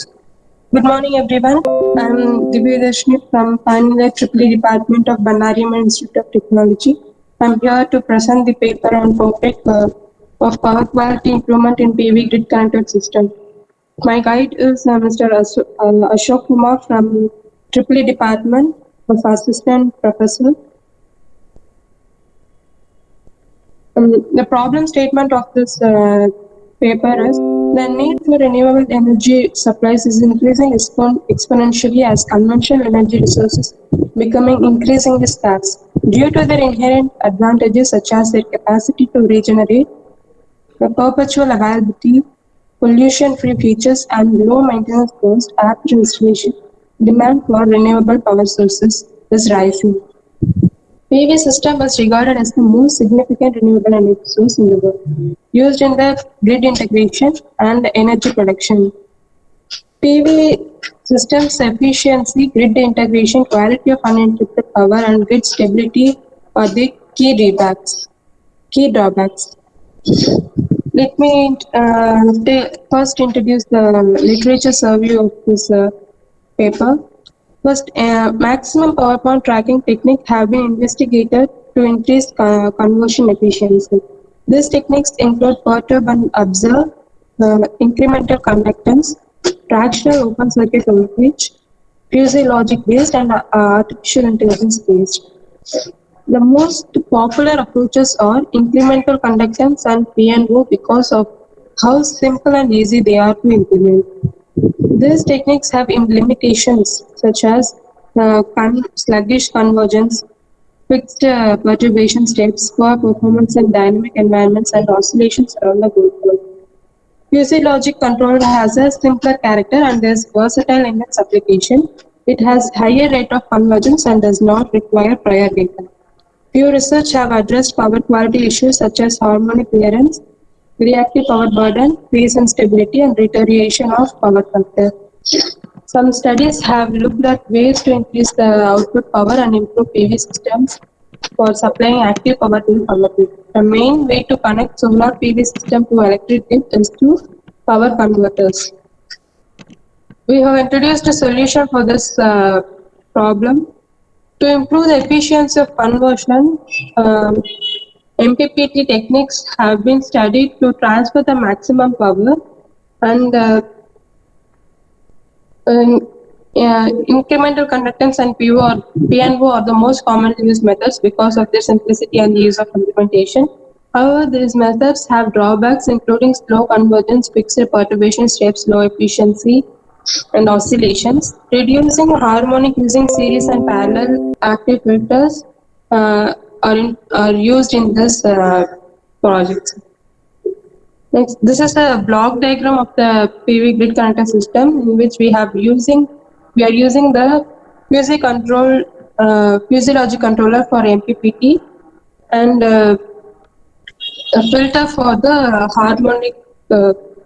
Good morning, everyone. I'm Divyadashni from Final Year EEE Department of Banariam Institute of Technology. I'm here to present the paper on topic of power quality improvement in PV grid connected system. My guide is Mr. Ashok Kumar from EEE Department of Assistant Professor. The problem statement of this paper is the need for renewable energy supplies is increasing exponentially as conventional energy resources becoming increasingly scarce. Due to their inherent advantages such as their capacity to regenerate, the perpetual availability, pollution-free features, and low maintenance cost after installation, demand for renewable power sources is rising. PV system was regarded as the most significant renewable energy source in the world, used in the grid integration and energy production. PV systems efficiency, grid integration, quality of uninterrupted power, and grid stability are the key drawbacks. Let me first introduce the literature survey of this paper. First, maximum power point tracking technique have been investigated to increase conversion efficiency. These techniques include perturb and observe, incremental conductance, fractional open circuit voltage, fuzzy logic based, and artificial intelligence based. The most popular approaches are incremental conductance and PNO because of how simple and easy they are to implement. These techniques have limitations such as sluggish convergence, fixed perturbation steps, poor performance in dynamic environments, and oscillations around the goalpost. QC logic controller has a simpler character and is versatile in its application. It has higher rate of convergence and does not require prior data. Few research have addressed power quality issues such as harmonic clearance, reactive power burden, phase instability, and deterioration of power factor. Some studies have looked at ways to increase the output power and improve PV systems for supplying active power to the power grid. The main way to connect solar PV system to electric grid is through power converters. We have introduced a solution for this problem. To improve the efficiency of conversion, MPPT techniques have been studied to transfer the maximum power and incremental conductance and PNO are the most commonly used methods because of their simplicity and ease of implementation. However, these methods have drawbacks including slow convergence, fixed perturbation steps, low efficiency, and oscillations. Reducing harmonic using series and parallel active filters are used in this project. Next, this is a block diagram of the PV grid connector system in which we are using the QC logic controller for MPPT and a filter for the harmonic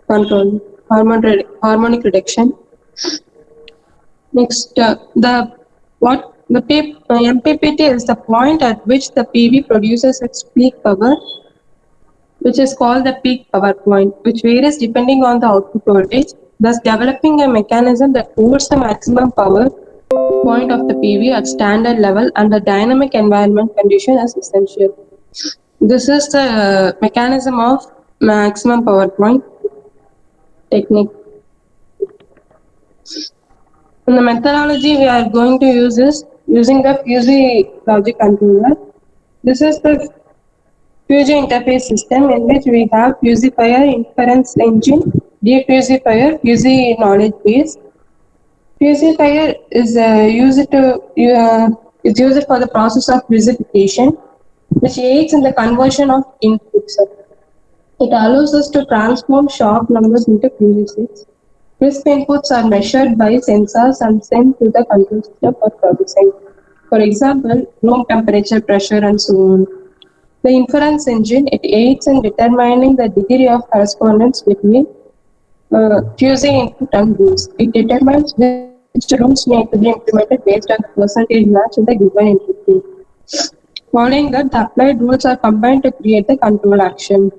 control, harmonic reduction. Next, MPPT is the point at which the PV produces its peak power, which is called the peak power point, which varies depending on the output voltage. Thus, developing a mechanism that holds the maximum power point of the PV at standard level under dynamic environment condition is essential. This is the mechanism of maximum power point technique. And the methodology we are going to use is using the QC logic controller. This is the QC interface system in which we have QCifier, inference engine, deQCifier, QC knowledge base. QCifier is used for the process of QCification, which aids in the conversion of inputs. It allows us to transform sharp numbers into QC6. Crisp inputs are measured by sensors and sent to the control system for processing. For example, room temperature, pressure, and so on. The inference engine, it aids in determining the degree of correspondence between QC input and rules. It determines which rules need to be implemented based on the percentage match in the given input group. Following that, the applied rules are combined to create the control action.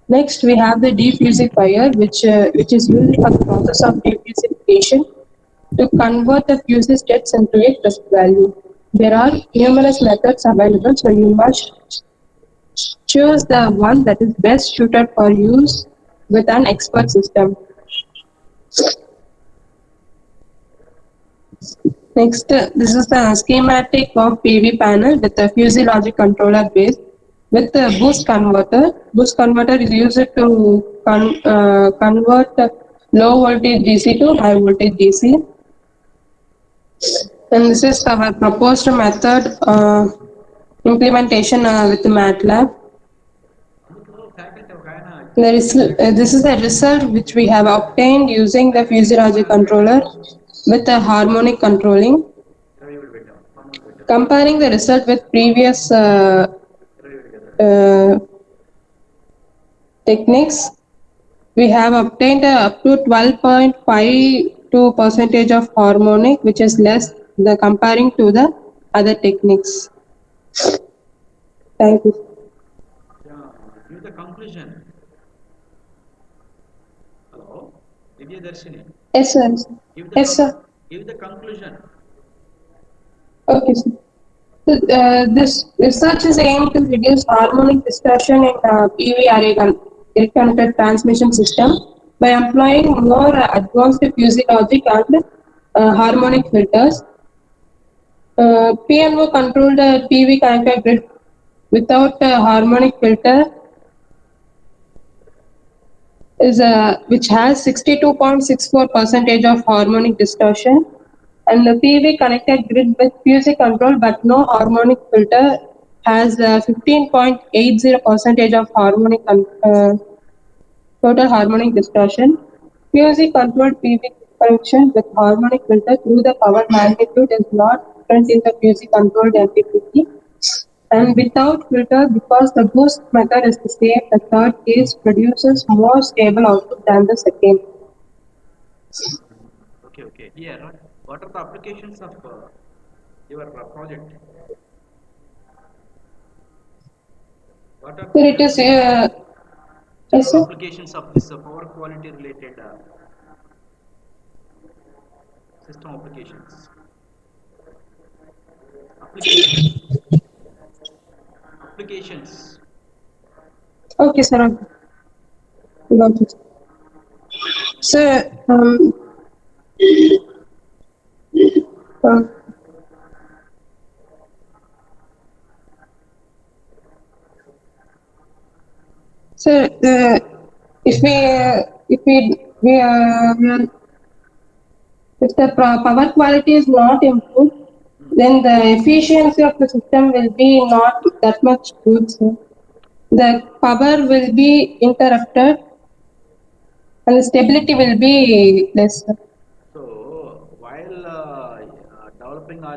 Next, we have the deQCifier, which is used for the process of deQCification to convert the QC states into a crisp value. There are numerous methods available, so you must choose the one that is best suited for use with an expert system. Next, this is the schematic of PV panel with the QC logic controller base with the boost converter. Boost converter is used to convert low voltage DC to high voltage DC. And this is our proposed method implementation with MATLAB. This is the result which we have obtained using the QC logic controller with the harmonic controlling. Comparing the result with previous techniques, we have obtained up to 12.52% of harmonic, which is less than comparing to the other techniques. Thank you. Give the conclusion. Hello, Divya Darshini. Yes, sir. Yes, sir. Give the conclusion. Okay, sir. So, this research is aimed to reduce harmonic distortion in PV array connected transmission system by employing more advanced QC logic and harmonic filters. PNO controlled PV connected grid without a harmonic filter is which has 62.64 percentage of harmonic distortion, and the PV connected grid with PUC control but no harmonic filter has 15.80 percentage of total harmonic distortion. PUC controlled PV connection with harmonic filter through the power magnitude is not present in the PUC controlled MPPT. And without filter, because the boost method is the same, the third case produces more stable output than the second. Okay. Here, what are the applications of your project? What are So it is general yes, sir. applications of this power quality related system applications? Applications. Okay, sir. Got it. So, uh, so if if the power quality is not improved, then the efficiency of the system will be not that much good. So the power will be interrupted and the stability will be less. So while developing or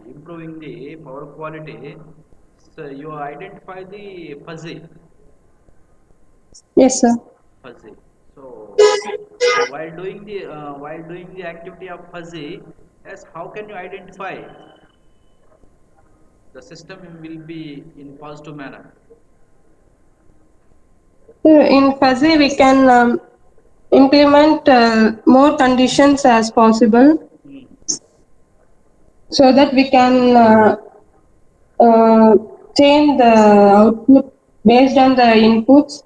improving the power quality, so you identify the Yes, sir. fuzzy. So while doing the activity of fuzzy, yes, how can you identify the system will be in positive manner? So in fuzzy, we can implement more conditions as possible so that we can uh, change the output based on the inputs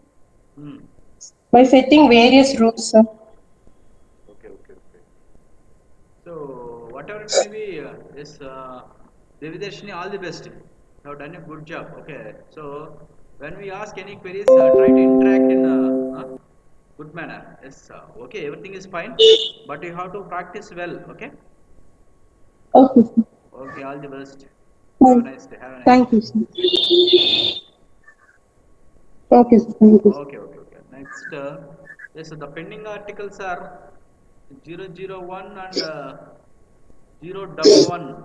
by setting various rules, sir. Okay. So whatever it may be, yes, Devidarshini, all the best. You have done a good job. Okay. So when we ask any queries, try to interact in a good manner. Yes. Okay. Everything is fine, but you have to practice well. Okay. Okay, sir. Okay. All the best. Have a Thank, nice day. Have a nice thank day. you, sir. Okay, sir. Thank you. Okay. Next, yes, the pending articles are 001 and 011.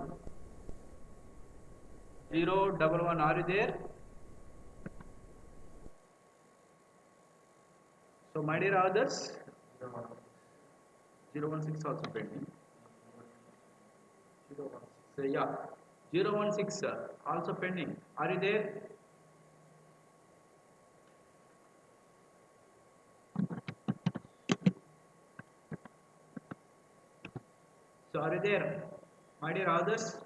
011, are you there? So, my dear others, 016 also pending. 016, yeah, 016 also pending. Are you there? So, are you there, my dear others?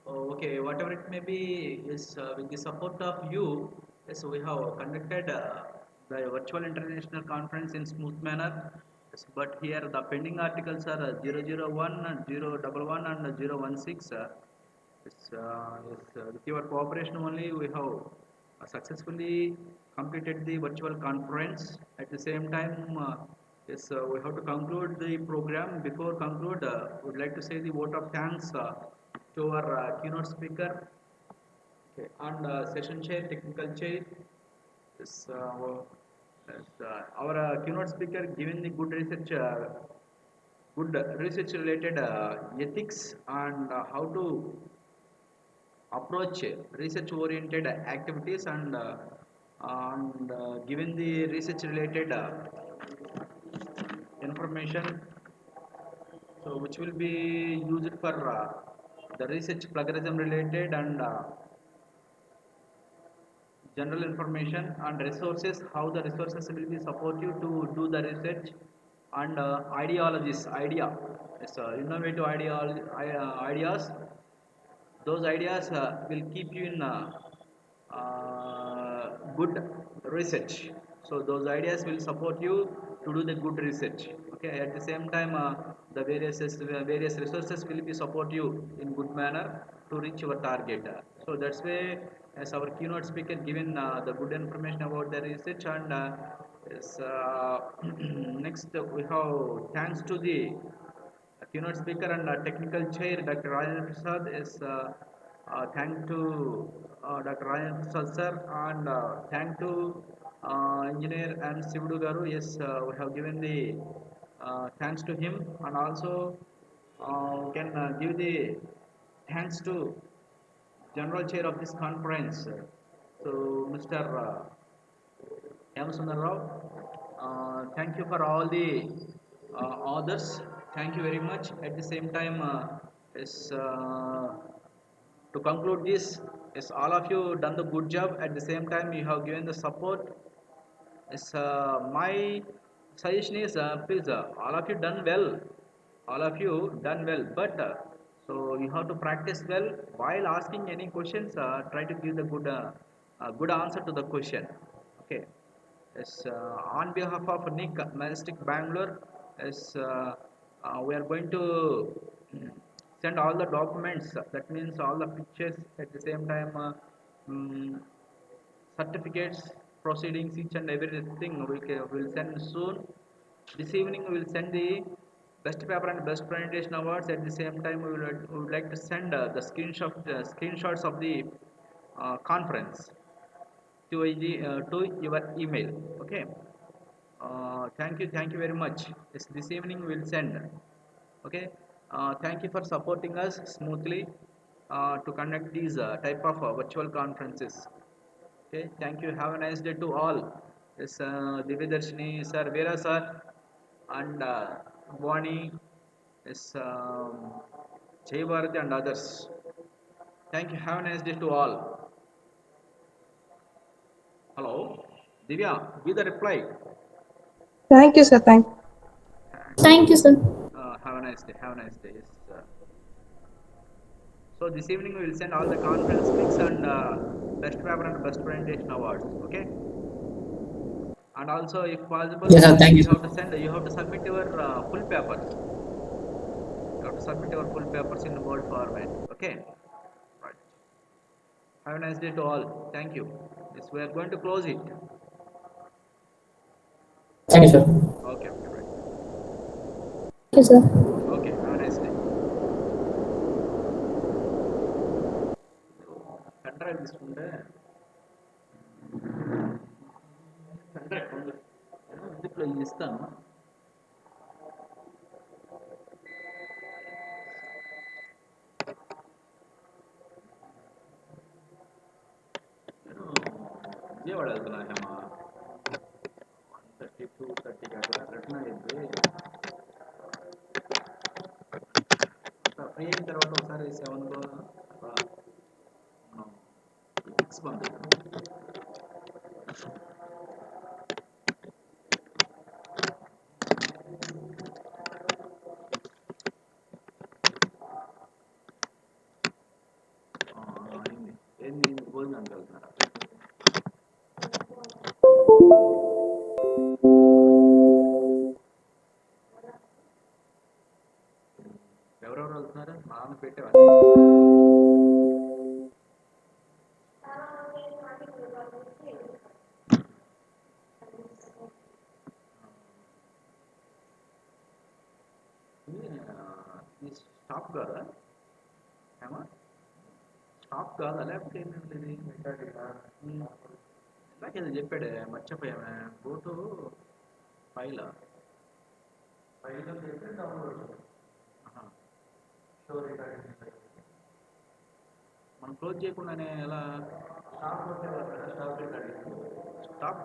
Oh, okay, whatever it may be, is with the support of you, yes, we have conducted the virtual international conference in smooth manner. Yes, but here the pending articles are 001 and 011 and 016. With your cooperation only, we have successfully completed the virtual conference. At the same time, we have to conclude the program. Before conclude, would like to say the vote of thanks to our keynote speaker, okay, and session chair, technical chair. Yes, our keynote speaker given the good research related ethics and how to approach research oriented activities and given the research related information, so which will be used for the research plagiarism related and general information and resources, how the resources will be support you to do the research and yes, innovative ideas. Those ideas will keep you in good research. So those ideas will support you to do the good research. Okay. At the same time, the various resources will be support you in good manner to reach your target. So that's why, as our keynote speaker given the good information about the research and Yes, next we have thanks to the keynote speaker and technical chair Dr. Rajendra Prasad is thank to Dr. Rajendra Prasad sir and thank to engineer and Sivudu Garu. Yes, we have given the thanks to him and also we can give the thanks to general chair of this conference. So Mr. M. Sundar Rao, thank you for all the authors. Thank you very much. At the same time, is to conclude this, is all of you done the good job. At the same time, you have given the support. Is my suggestion is please all of you done well, all of you done well. But so you have to practice well while asking any questions. Try to give the good answer to the question. Okay. Yes, on behalf of Nick Majestic Bangalore, yes, we are going to send all the documents. That means all the pictures at the same time, mm, certificates, proceedings, each and everything will send soon. This evening we will send the best paper and best presentation awards. At the same time, we would like to send the screenshots of the conference to your email. Okay. Thank you very much. Yes, this evening we will send. Okay. Thank you for supporting us smoothly to conduct these type of virtual conferences. Okay. Thank you. Have a nice day to all. Yes, Divyadarshini sir, Veera sir, and Vani, yes, Jay Bharati and others. Thank you. Have a nice day to all. Hello, Divya, give the reply. Thank you, sir. Thank you. Thank you, sir. Have a nice day. Have a nice day. Yes. So this evening we will send all the conference links and best paper and best presentation awards. Okay. And also, if possible, Yes, sir. Thank you, you sir. have to send. You have to submit your full papers. You have to submit your full papers in Word format. Okay. Right. Have a nice day to all. Thank you. Yes, we are going to close it. Thank you, sir. Okay. Okay. Right. Thank you, sir. Okay. Have a nice day. Pendrive తీసుకుంటే pendrive ఉంది. ఇందులో ఇస్తాను. నేను విజయవాడ వెళ్తున్నా హేమ 1:30 2:30 అట్లా return అయ్యింది free అయిన తర్వాత ఒకసారి 7 అట్లా మనం పిక్స్ పంపిస్తాం అయింది ఏంది భోజనానికి వెళ్తున్నారా ఎవరెవరు వెళ్తున్నారు మా నాన్న పెట్టేవాళ్ళు ఈ స్టాప్ కాదా ఏమా స్టాప్ కాదా లేకపోతే ఏంటంటే ఇది ఇందాక ఏదో చెప్పాడే మర్చిపోయామే గో టు ఫైల్ ఫైల్ చెప్పి డౌన్లోడ్ మనం క్లోజ్ చేయకుండానే ఎలా స్టాప్ స్టాప్